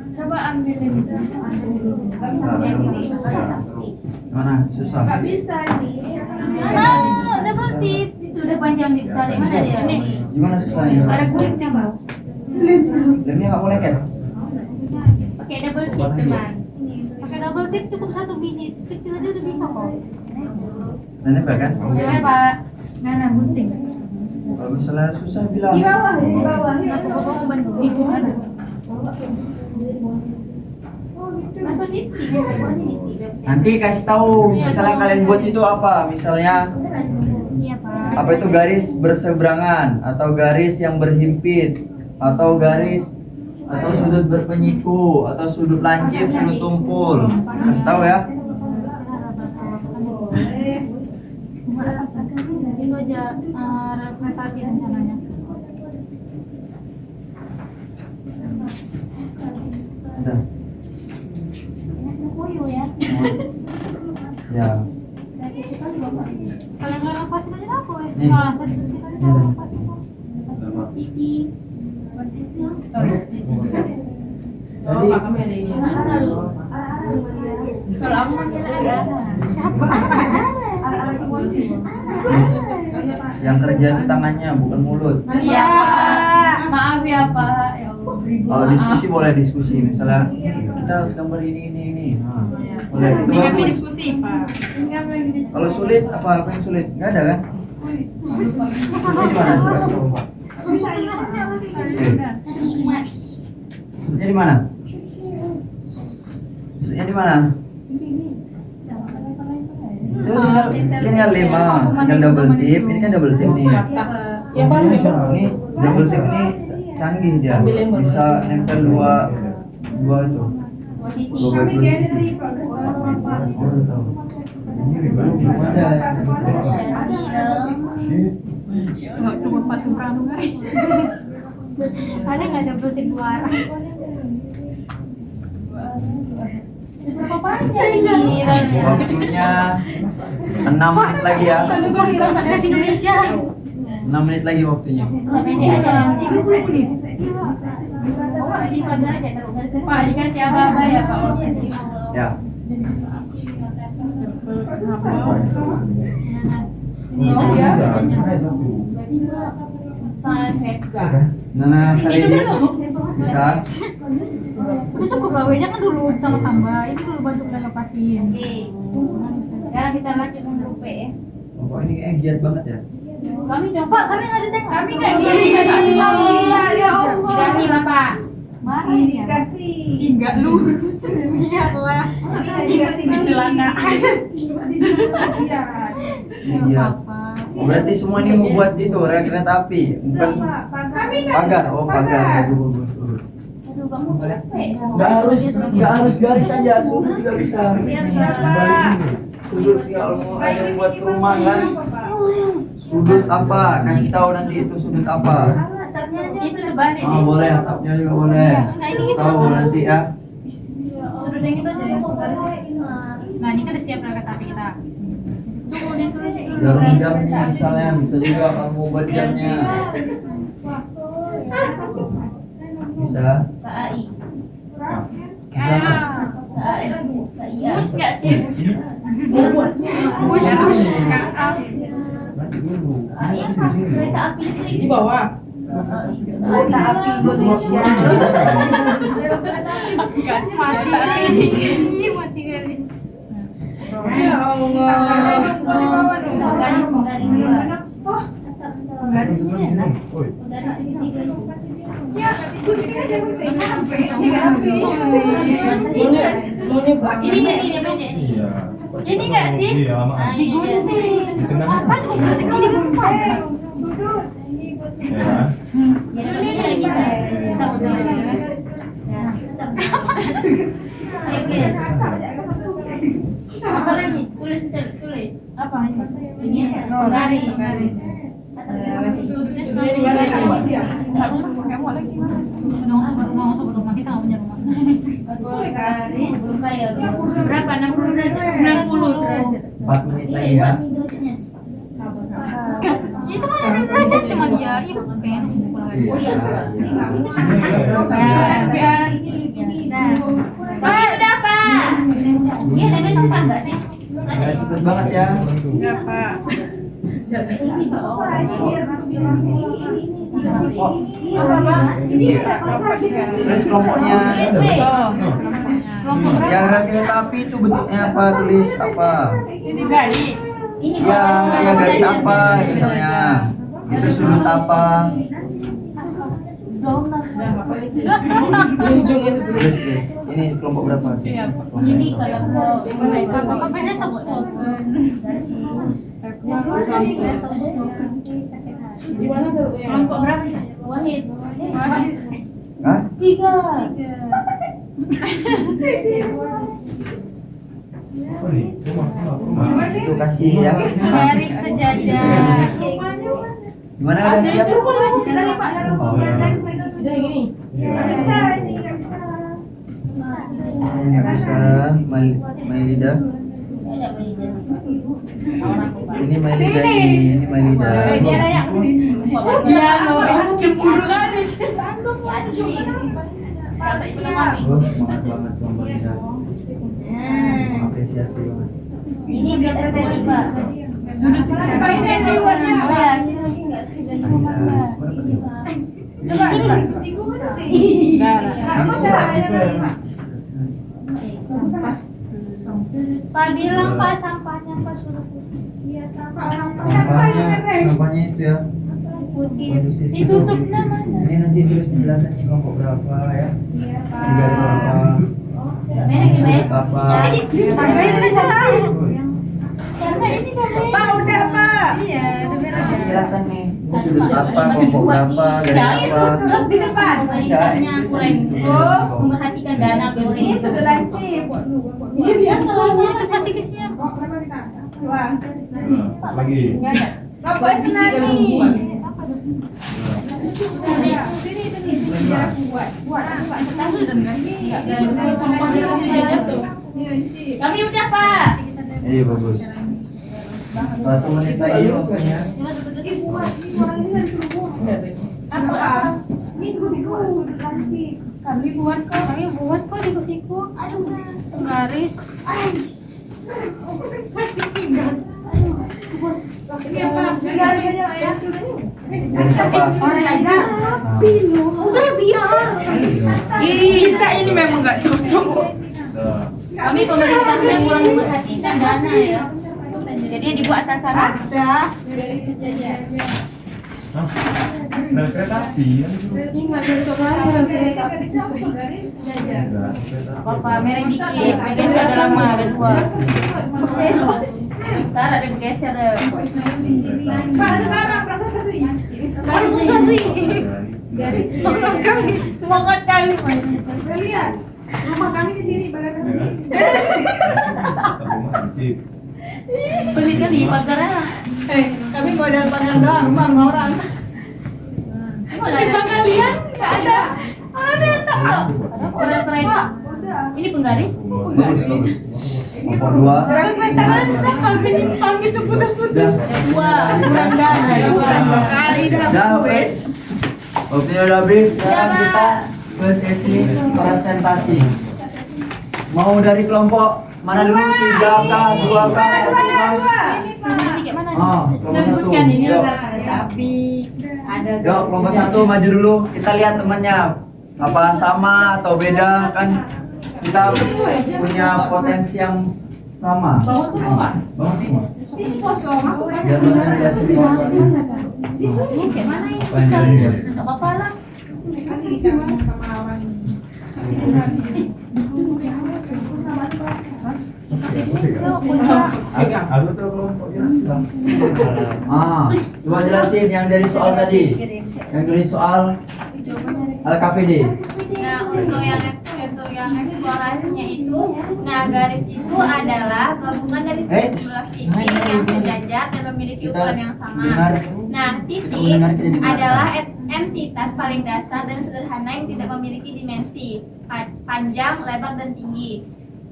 Coba ambilin. Mana? Susah. Nggak bisa nih. Mau double tip. Itu udah panjang ditarik. Mana dia? Gimana susahnya? Ada kulitnya Bang. Lemnya nggak boleh kan? Pakai double tip teman. Pakai double tip cukup satu biji kecil aja udah bisa kok. Sudah nempel kan? Boleh Pak. Mana gunting? Kalau misalnya susah bilang. Di bawah, di bawah. Aku bawa bantu. Ibu ada. Masuk di stick. Nanti kasih tahu misalnya kalian buat itu apa? Misalnya Iya Pak. apa itu garis berseberangan atau garis yang berhimpit atau garis atau sudut berpenyiku atau sudut lancip, sudut tumpul. Kasih tahu ya. Itu aja representasi rencananya. Udah. Koyo ya. Ya. Kalau nggak lepasin aja aku ya. Nih. Nah, satu sisi aja Nih. lepasin. Titi. Jadi Kalau aku manggil ada. Siapa? yang kerja itu tangannya bukan mulut. Iya. Maaf ya Pak. Ya Allah, beri Oh, maaf. diskusi boleh diskusi. Misalnya kita harus gambar ini. Nah, boleh. Itu Ini kami bagus. diskusi Pak. Ini kami lagi diskusi. Kalau sulit apa yang sulit? Nggak ada kan? Sulitnya di mana? Coba kasih tahu, Pak. Sulitnya di mana? Sulitnya di mana? Itu tinggal 5, tinggal double tip. Ini kan double tip nih. Ya Pak, Ini double tip ini canggih dia. Bisa nempel dua itu. Posisi. Dua posisi. Oh, udah tahu. Belum ada. Tunggu Pak Supranu guys. Ada nggak double tip dua arah? Berapa panjang ini? Waktunya 6 menit lagi ya. Bahasa Indonesia. 6 menit lagi waktunya. Pendek aja nanti. Oh, di pagar aja taruh garis. Pak dikasih apa-apa ya Pak waktu ini. Ya. Ini ya. Sangat hebat. Nah, kali ini bisa. Udah cukup lah, jangan dulu tambah-tambah. Ini dulu bantu udah lepasin. Oke. Sekarang kita lanjut menurut P ya. Oh, ini kayak giat banget ya. Kami dong, Pak. Kami nggak ditengok. Kami nggak Alhamdulillah ya Allah. Dikasih Bapak. Mari dikasih. Enggak lurus. Biarlah. Di celana. Iya. Ini giat. Oh, berarti semua ini mau buat itu rel kereta api, bukan pagar. Oh, pagar. Bagus. Aduh, kamu P. Nggak harus garis aja, sudut juga bisa. Biar Nih, Bapak. sudut kalau mau ada yang buat rumah kan, Sudut apa? Kasih tahu nanti itu sudut apa. Itu terbalik Oh, nih. boleh, atapnya juga boleh. Tahu nanti ya. Sudut yang itu aja yang garis. Nah, ini kan udah siap berangkat tapi kita. Tunggu ditulis dulu. Jarum jamnya misalnya, bisa juga kamu buat jamnya. Bisa. KAI. Bisa. Mus nggak sih? Nanti dulu. KAI apa? Kereta api listrik. Di bawah. Kereta api Indonesia. Mati kali. Ya Allah. Garis penggaris dua. Garisnya enak. Penggaris segitiga itu. Ya, putih aja putih. Maunya bang. Ini pendek nih. Iya. Ini nggak sih? Iya, lama. Nah, ini dia. Dikenang. Ya. Jadi begini lagi kita. Tetap begini. Ya, tetap begini. Oke. Apa lagi? Tulis, tulis. Apa ini? Ini penggaris. Sebenarnya di mana ini? Garis. Kayak Berapa? 60 derajat? 90 derajat. 4 menit lagi ya. itu mana derajat sama dia? Iya, pengen. Iya. Oh iya. Iya. Biar Pak, udah Pak. Dia dengan suka nggak sih? Ya, cepet banget ya. Ya Pak. Ini Pak. Oh, tulis kelompoknya. Yang rel kereta api itu bentuknya apa? Tulis apa? ini garis. Ini Ya, ya garis apa misalnya? Itu sudut apa? Ujung itu Tulis, tulis. Ini kelompok berapa? Ini kalau mau beda sabut garis lurus. di mana tuh? Kelompok berapa? Wahid. Hah? 3. Oh, nih, rumah. Itu kasih ya. Garis sejajar. Gimana udah siap? Oh, ya. Udah gini. Nggak bisa, Mailida. Ini Mailida ini Mailida. Iya, mau 10 garis. Sampai sebelum mami. Oh, semangat banget Bang Mailida. Mengapresiasi banget. Ini biar tertulis Pak. Sudut Pak bilang Pak sampahnya Pak suruh Sampahnya itu ya. putih. Kondusif. Ditutup namanya. Ini nanti tulis penjelasannya kelompok berapa ya. Di garis apa? Merek Sudut guys. apa? Pak, udah Pak. Iya, udah beres. Penjelasan nih. Ini sudut apa? Kelompok berapa? Garis apa? Di depan. Pemerintahnya Kurenko memerhatikan dana Ini BUMN. sudah lancip. Masih kesian. Tuang. Lagi. Bapak Senani. Kami udah Pak. Iya bagus. 1 menit lagi waktunya. Apa? Ini dulu lancip. Kami buat kok siku-siku. Aduh, Garis. Ini apa? Garis aja ya. Garis apa? Kita ini memang nggak cocok. Dah. kami pemerintahnya kurang memperhatikan dana ya. Jadi dibuat sasaran. Ada. Hah? Rel kereta api yang disuruh. Ini nggak cocok lagi. Ada kereta api. Apa merek dikit, bergeser ada lama ada 2. Ntar ada bergeser ada. Pak, sekarang berangkat tadi. Harus susah sih. Semangat kali. Lihat. Rumah kami di sini, belakang Ya kami. kan? Rumah hancur. Beli kali pagarnya. Kami modal pagar doang, rumah orang. Timbang kalian nggak ada. Orang yang tahu. Orang kereta. Ini penggaris? Bagus, bagus. Nomor 2. Orang kereta kan berapa menyimpang gitu putus-putus. Dua, kurang dana. Bukan sekali dah. Udah habis. Waktunya udah habis. Sekarang kita ke sesi presentasi. Mau dari kelompok mana dulu? 3K, 2K, 1K? Tiket mana? Oh, Sebutkan kelompok ini satu. ada kereta api. Ada Yuk, kelompok 1 maju dulu. Kita lihat temannya. Apa sama atau beda kan? Kita punya potensi yang sama. Bangun semua, Pak. Bangun semua. Ini kosong. Aku kan Biar teman jelasin di bawah. tiket mana ini? Apa yang dari dia? Enggak apa-apa lah. kasih kamu sama lawan. Aku tuh kelompok jelas bang. Coba jelasin yang dari soal tadi. Yang dari soal LKPD. Nah, untuk yang eksplorasinya itu, nah garis itu adalah gabungan dari sejumlah titik yang sejajar dan memiliki ukuran yang sama. Nah, titik adalah entitas paling dasar dan sederhana yang tidak memiliki dimensi panjang, lebar, dan tinggi.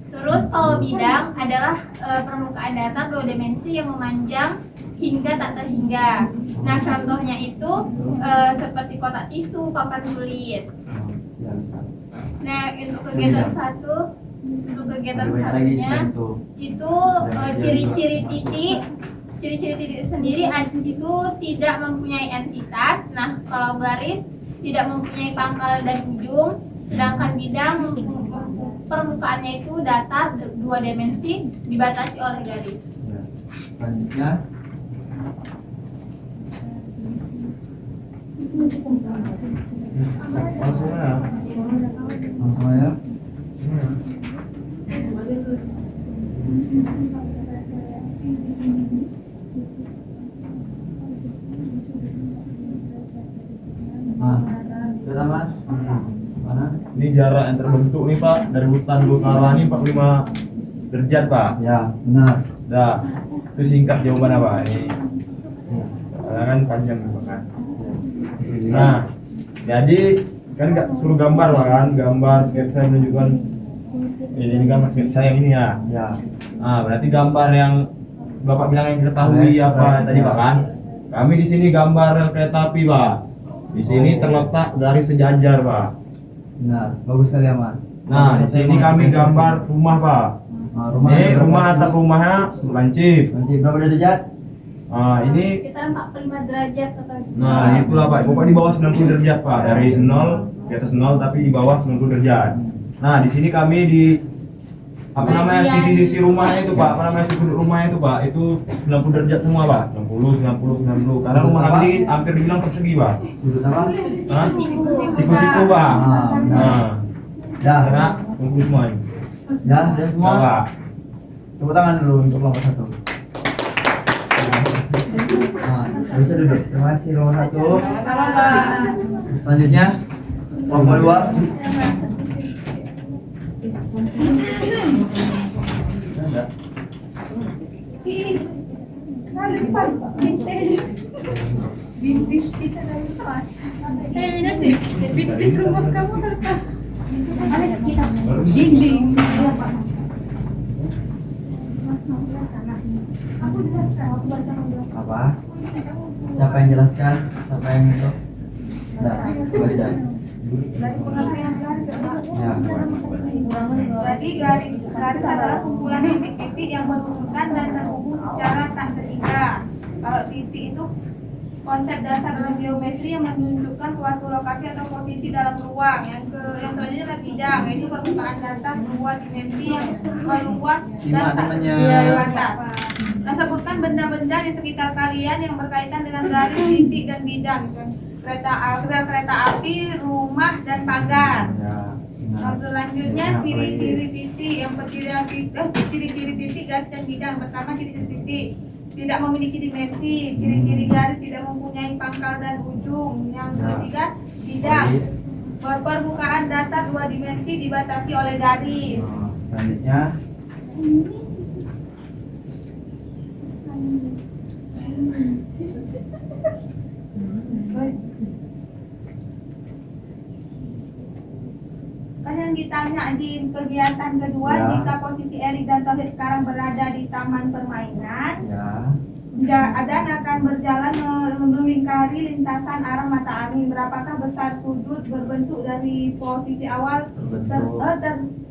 Terus kalau bidang adalah permukaan datar dua dimensi yang memanjang hingga tak terhingga. Nah, contohnya itu seperti kotak tisu, papan tulis. Nah, untuk kegiatan satunya itu ciri-ciri titik sendiri itu tidak mempunyai entitas. Nah, kalau garis tidak mempunyai pangkal dan ujung, sedangkan bidang permukaannya itu datar dua dimensi dibatasi oleh garis. Selanjutnya. Langsung ya. Langsung ya. Pertama. Mana? Ini jarak yang terbentuk nih Pak dari hutan Gokara ini 45 derajat Pak. Ya, benar. Dah. Itu singkat jawaban apa? Ini. Kan panjang juga kan. Nah, jadi kan nggak suruh gambar Pak kan, gambar sketsa yang menunjukkan ini gambar sketsa yang ini ya. Ya. Nah, berarti gambar yang Bapak bilang yang diketahui apa tadi Pak kan? Kami di sini gambar rel kereta api Pak. Di sini terletak garis sejajar Pak. Benar. Bagus sekali Aman. Nah, di sini kami gambar rumah Pak. Nah, Ini rumah atap rumahnya lancip. Nanti berapa derajat? Nah, ini Sekitar 45 derajat atau nah itulah Pak. Pokoknya di bawah 90 derajat Pak. Dari 0 di atas 0 tapi di bawah 90 derajat. Nah, di sini kami di apa namanya sisi-sisi rumahnya itu Pak, apa namanya sudut rumahnya itu Pak, itu 90 derajat semua Pak, 90, 90, 90. Karena rumah kami ini hampir dibilang persegi Pak. Sudut apa? Hah? Siku-siku Pak. Nah, Ya. karena 90 semua ini. Ya, sudah semua. Pak. Tepuk tangan dulu untuk kelompok 1. Nah, bisa duduk. Terima kasih kelompok 1. Sama, Pak. Selanjutnya kelompok 2. Bintis kita dari kelas. Nanti bintis rumus kamu terlepas. Dinding. Apa? Siapa yang jelaskan? Siapa yang itu? Nah, baca. Ya. Jadi garis adalah kumpulan titik-titik yang berurutan dan terhubung secara tak terhingga. Kalau titik itu konsep dasar dalam geometri yang menunjukkan suatu lokasi atau posisi dalam ruang. Yang selanjutnya adalah bidang, yaitu permukaan datar dua dimensi yang luas Simak dan tak temannya. batas. Nah, sebutkan benda-benda di sekitar kalian yang berkaitan dengan garis, titik, dan bidang. Kereta api, rumah, dan pagar. Ya. Nah, selanjutnya ciri-ciri titik yang ciri-ciri titik garis dan bidang. Pertama, ciri-ciri titik tidak memiliki dimensi. Ciri-ciri garis tidak mempunyai pangkal dan ujung. Yang ketiga, bidang permukaan datar dua dimensi dibatasi oleh garis. Selanjutnya Kan yang ditanya di kegiatan kedua, Ya. jika posisi Eri dan Tauhid sekarang berada di taman permainan, Ya. Adan akan berjalan melingkari lintasan arah mata angin. Berapakah besar sudut berbentuk dari posisi awal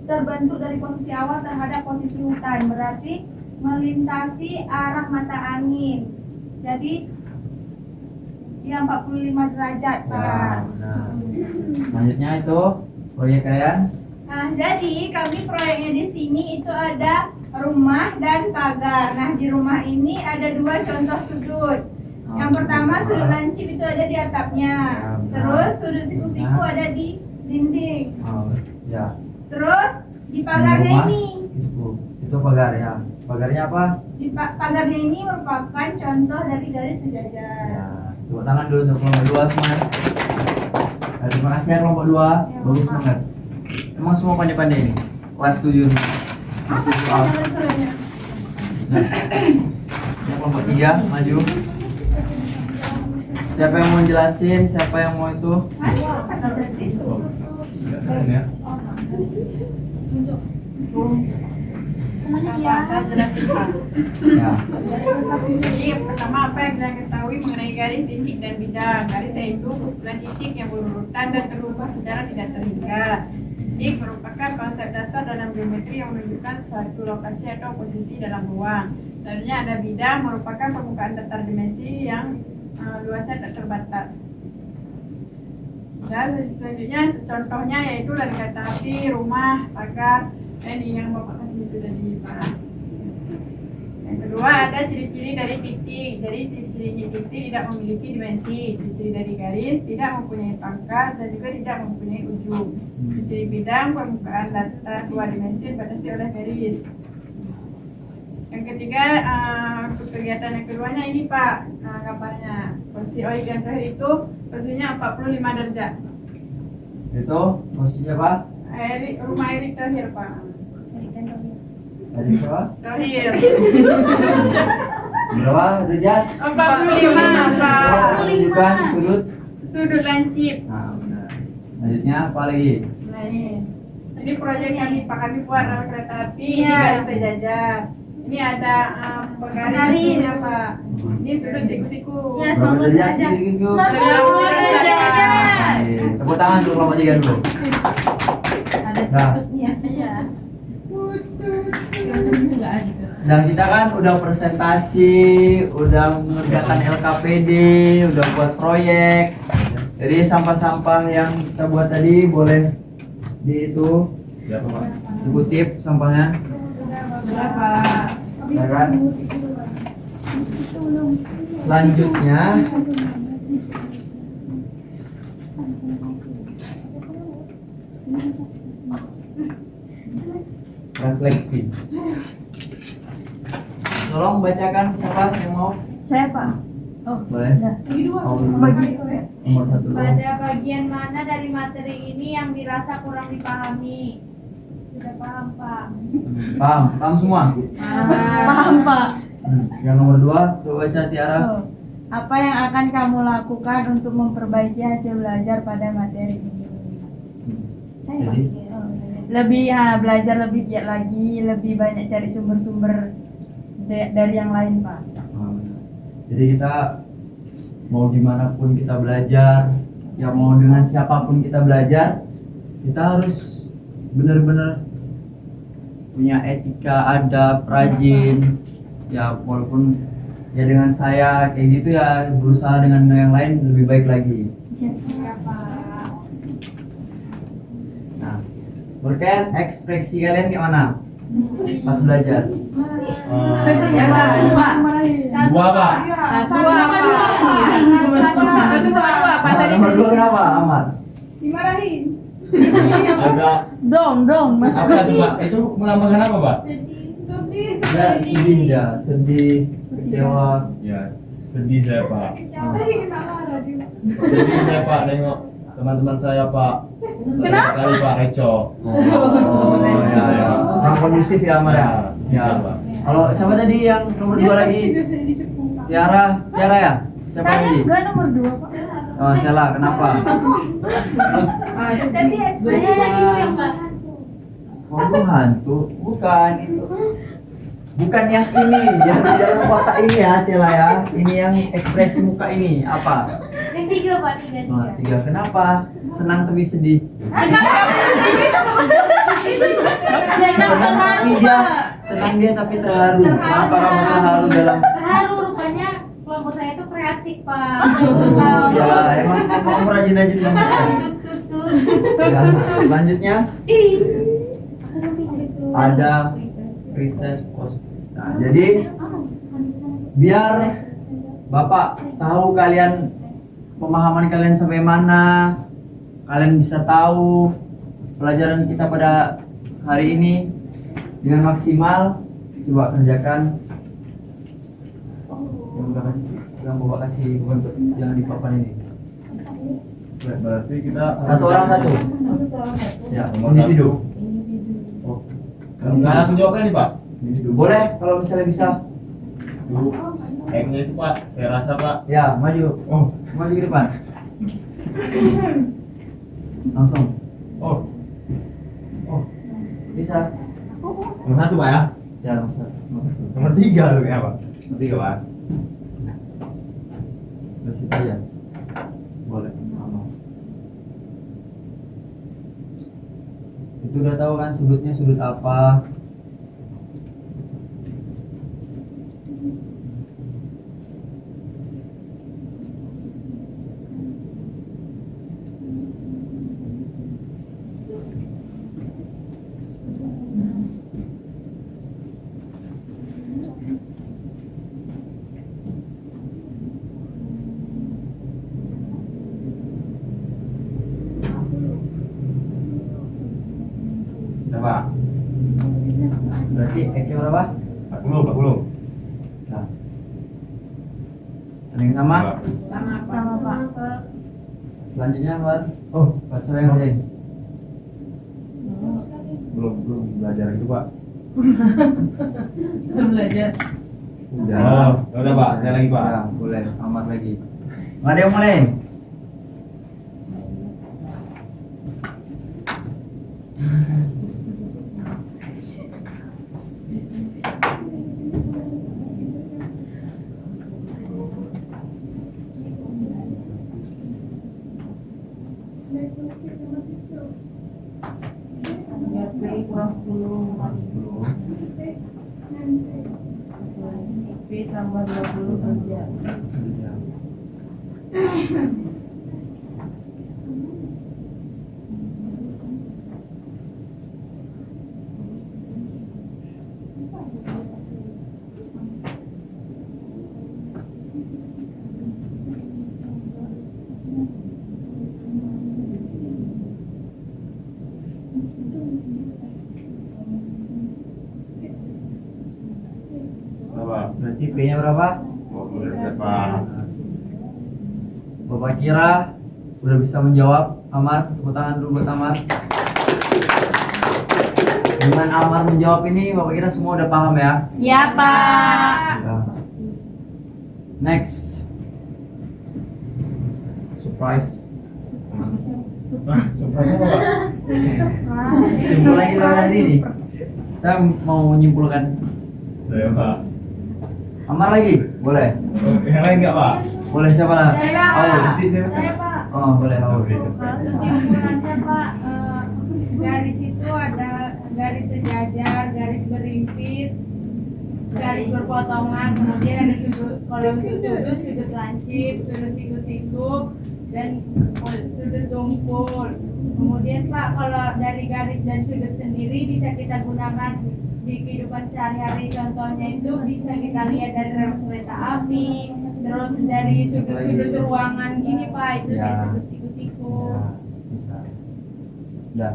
terbentuk dari posisi awal terhadap posisi hutan? Berarti melintasi arah mata angin. Jadi ya 45 derajat, Ya, Pak. benar. Selanjutnya itu proyek kalian. Nah, jadi kami proyeknya di sini itu ada rumah dan pagar. Nah, di rumah ini ada dua contoh sudut. Yang pertama sudut lancip itu ada di atapnya. Terus sudut siku-siku ada di dinding. Oh, ya. Terus di pagarnya Rumah. ini, Itu pagar ya. Pagarnya apa? di pagarnya ini merupakan contoh dari garis sejajar. Ya. Tepuk tangan dulu untuk kelompok 2 semuanya. Nah, terima kasih ya kelompok 2. Bagus banget. Emang semua pandai-pandai ini. Kelas 7 nih. Kelas 7 A. Nah, yang kelompok 3 maju. Siapa yang mau jelasin? Siapa yang mau itu? Silakan ya. Semuanya Apa? ya. Saya jelasin Pak. Ya. Jadi pertama apa yang kalian ketahui mengenai garis titik dan bidang. Garis yaitu kumpulan titik yang berurutan dan terubah secara tidak terhingga. Titik merupakan konsep dasar dalam geometri yang menunjukkan suatu lokasi atau posisi dalam ruang. Selanjutnya ada bidang merupakan permukaan datar dimensi yang luasnya tak terbatas. Dan selanjutnya contohnya yaitu dari kereta api, rumah, pagar, ini yang bapak kasih itu tadi Pak. Yang kedua ada ciri-ciri dari titik. Jadi ciri-ciri titik tidak memiliki dimensi. Ciri-ciri dari garis tidak mempunyai pangkat dan juga tidak mempunyai ujung. Ciri bidang permukaan datar dua dimensi dibatasi oleh garis. Yang ketiga untuk kegiatan yang keduanya ini Pak, gambarnya posisi Oi dan Tauhid itu posisinya 45 derajat. Itu posisinya apa? Rumah Erik Tauhid Pak. Tadi berapa? Tauhid. Berapa derajat? 45 Pak. Menunjukkan sudut. Sudut lancip. Nah, benar. Selanjutnya apa lagi? Nah ini proyek kami buat rel kereta api. Ini Iya. garis sejajar. Ini ada penggaris ya Pak. Ini sudut siku-siku. Ya, Berapa 90 derajat derajat. sih itu? 90 derajat. Tepuk tangan untuk kelompok 3 dulu. Nah, dan kita kan udah presentasi, udah mengerjakan LKPD, udah buat proyek. Jadi sampah-sampah yang kita buat tadi boleh di itu Ya Pak. dikutip sampahnya, Berapa? ya kan? Selanjutnya refleksi. Tolong bacakan siapa yang mau? Saya Pak. Boleh. Oh, nomor 1 dulu. Pada bagian mana dari materi ini yang dirasa kurang dipahami? Sudah paham, Pak? Paham, paham semua. Paham Pak. Yang nomor 2 coba baca Tiara. Apa yang akan kamu lakukan untuk memperbaiki hasil belajar pada materi ini? Jadi Lebih belajar lebih giat lagi, lebih banyak cari sumber-sumber dari yang lain Pak. jadi kita mau dimanapun kita belajar, ya mau dengan siapapun kita belajar, kita harus benar-benar punya etika, adab, rajin. Ya walaupun ya dengan saya kayak gitu ya berusaha dengan yang lain lebih baik lagi. Nah, berkait ekspresi kalian gimana pas belajar? Ya, satu Pak. Dua Pak. Dua Pak. Satu sama dua Pak. Nah, Tadi nomor 2 kenapa, Amar? Dimarahin. Agak Dong, masuk apa ke tuh Pak? Itu melambangkan apa Pak? Sedih. Ya, sedih ya, sedih, kecewa. Ya sedih saya Pak. Sedih. Sedih saya Pak nengok teman-teman saya Pak. Kenapa? Kali Pak Reco. Oh, ya, ya. Kurang kondusif ya, Amar ya? Ya, Ya, Pak. Kalau siapa tadi yang nomor 2 lagi? Tiara ya? Siapa Saya lagi? enggak nomor 2 Pak. Oh, Sela, kenapa? Tadi ekspresi yang Oh, hantu. Bukan itu. Bukan yang ini, yang di dalam kotak ini ya, Sela ya. Ini yang ekspresi muka ini apa? Yang 3 Pak, 3. Oh, 3. Kenapa? Senang tapi sedih. Senang dia tapi terharu. Kenapa kamu terharu dalam? Terharu rupanya kelompok saya itu kreatif Pak. Ya, emang kamu rajin-rajin banget ya. Ya, selanjutnya ada Kristes Post. Nah, jadi biar Bapak tahu kalian pemahaman kalian sampai mana, kalian bisa tahu pelajaran kita pada hari ini dengan maksimal. Coba kerjakan yang Bapak kasih bentuk yang di papan ini. Berarti kita Satu orang satu. Ya, individu. Oh, nggak langsung jawab kan nih Pak? Individu. Boleh kalau misalnya bisa. Dulu M-nya itu Pak, saya rasa Pak. Ya, maju. Oh, Maju ke depan. Langsung. oh, Bisa. nomor 1 Pak ya? Ya, nomor satu. Nomor 3 tuh ya Pak? Nomor 3 Pak. Dari situ aja. Boleh. Aman. Itu udah tahu kan sudutnya sudut apa? Berapa? Berarti X-nya berapa? 40. Nah. Ada yang sama? Sama Pak. Sama Pak. Selanjutnya Wan. Oh, Pak Coy yang lain. Belum belajar itu Pak. Belum belajar. Oh, udah Pak, saya lagi Pak. Ya, boleh. Aman lagi. Nggak ada yang mau lain? Kurang 10. P tambah 20 kerja. Berapa? Berarti P-nya berapa? 20 Pak. Bapak kira udah bisa menjawab? Amar, tepuk tangan dulu buat Amar. Dengan Amar menjawab ini, Bapak kira semua udah paham ya? Ya Pak. Udah. Next. Surprise. Surprise apa Pak? Kesimpulan kita pada hari ini. Saya mau menyimpulkan. Saya Pak. Amar lagi? Boleh? Yang lain nggak Pak? Boleh siapa lah? Saya, Oh, Pak. Nanti saya Saya Pak. oh boleh. Oh. Kesimpulannya Pak, garis itu ada garis sejajar, garis berimpit, garis berpotongan, kemudian ada sudut, kalau untuk sudut lancip, sudut siku-siku, dan sudut tumpul. Kemudian Pak, kalau dari garis dan sudut sendiri bisa kita gunakan di kehidupan sehari-hari. Contohnya itu bisa kita lihat dari rel kereta api, terus dari sudut-sudut ruangan gini Pak, itu Ya. kayak sudut siku-siku. Ya, bisa. Ya.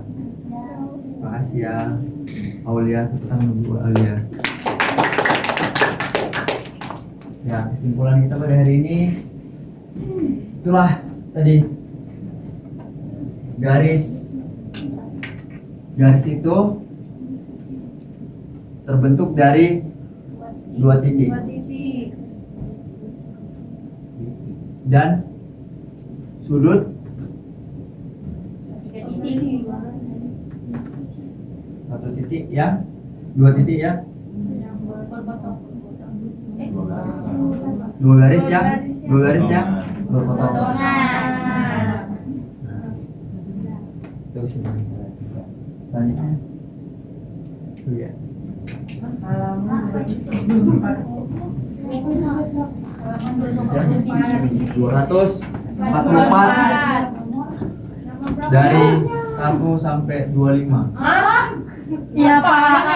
Makasih ya. Aulia, tepuk tangan dulu Aulia. Ya, kesimpulan kita pada hari ini itulah tadi garis itu terbentuk dari 2 titik. 2 titik. Dan sudut 3 titik. 1 titik yang 2 titik ya. 2 garis yang 2 garis yang berpotongan. Nah, Terus ini. Selanjutnya. Yes. 244 dari 1 sampai 25. Iya Pak.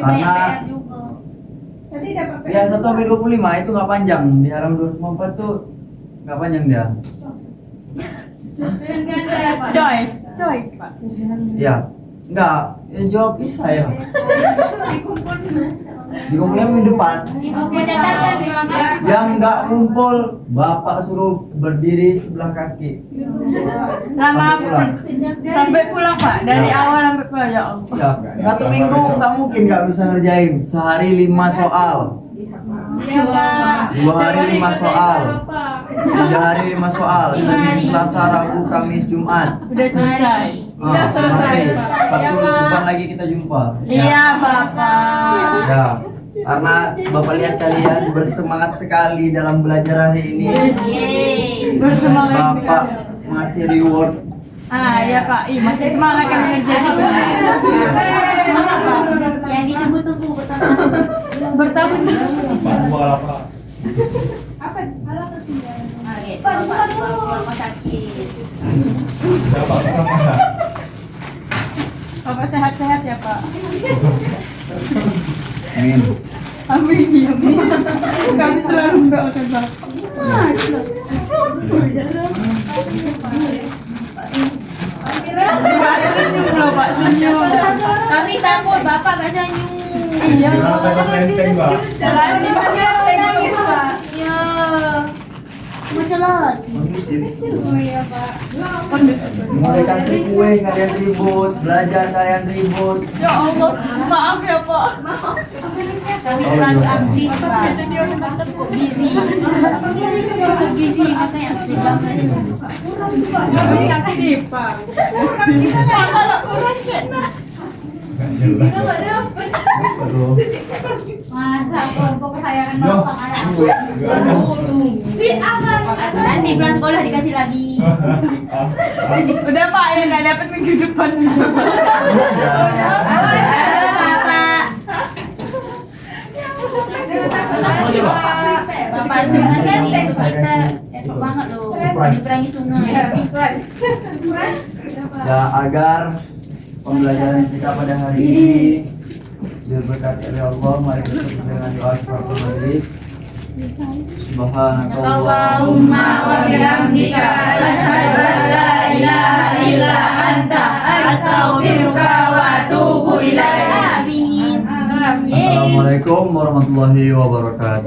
Karena Tadi dapat ya 1 sampai 25 itu nggak panjang. Di halaman 254 tuh nggak panjang dia. Choice Pak. Ya, nggak. Ya jawab Isa ya. Dikumpulnya minggu depan. Yang nggak kumpul, Bapak suruh berdiri sebelah kaki. Sampai pulang Pak. Dari awal sampai pulang ya Allah. Ya, 1 minggu nggak mungkin nggak bisa ngerjain. Sehari 5 soal, Iya, Pak. 2 hari 5 soal, 3 hari 5 soal, Senin, Selasa, Rabu, Kamis, Jumat. Udah selesai. Ah, kemarin Sabtu depan lagi kita jumpa. Iya Bapak. Ya, karena Bapak lihat kalian bersemangat sekali dalam belajar hari ini. Bersemangat Bapak sekali. ngasih reward. Ah iya Pak. Ih, masih semangat kan ngerjain. yang ditunggu-tunggu bertahun-tahun. Bertahun. Dua lah Pak. Apa? Halo ketinggalan. Oke, Bapak keluar rumah sakit. Siapa namanya? Bapak sehat-sehat ya Pak. Amin. Amin ya Pak. Kami selalu mendoakan Bapak. Senyum loh Pak, senyum. Kami takut Bapak gak senyum. Iya. Gimana tadi lenteng Pak? Iya. Mau jalan. Mulai kasih kue kalian ribut, belajar kalian ribut. Ya Allah, maaf ya Pak. Kami selalu aktif, Pak. Cukup gizi. Cukup gizi, makanya aktif banget. Kami aktif, Pak. Kalau kurang kena. Perlu. Masa kelompok kesayangan Loh, Bapak kayak enggak ada. nanti pulang sekolah dikasih lagi. Udah Pak, ya nggak dapat minggu depan. Bapak. Bapak dengan kan itu kita efek banget loh. Menyeberangi sungai. Ya, agar pembelajaran kita pada hari ini diberkati oleh Allah, mari kita tutup dengan doa kifaratul majelis. Allahumma wa bihamdika asyhadu an la ilaha illa anta astaghfiruka wa atubu ilaik. Amin. Assalamualaikum warahmatullahi wabarakatuh.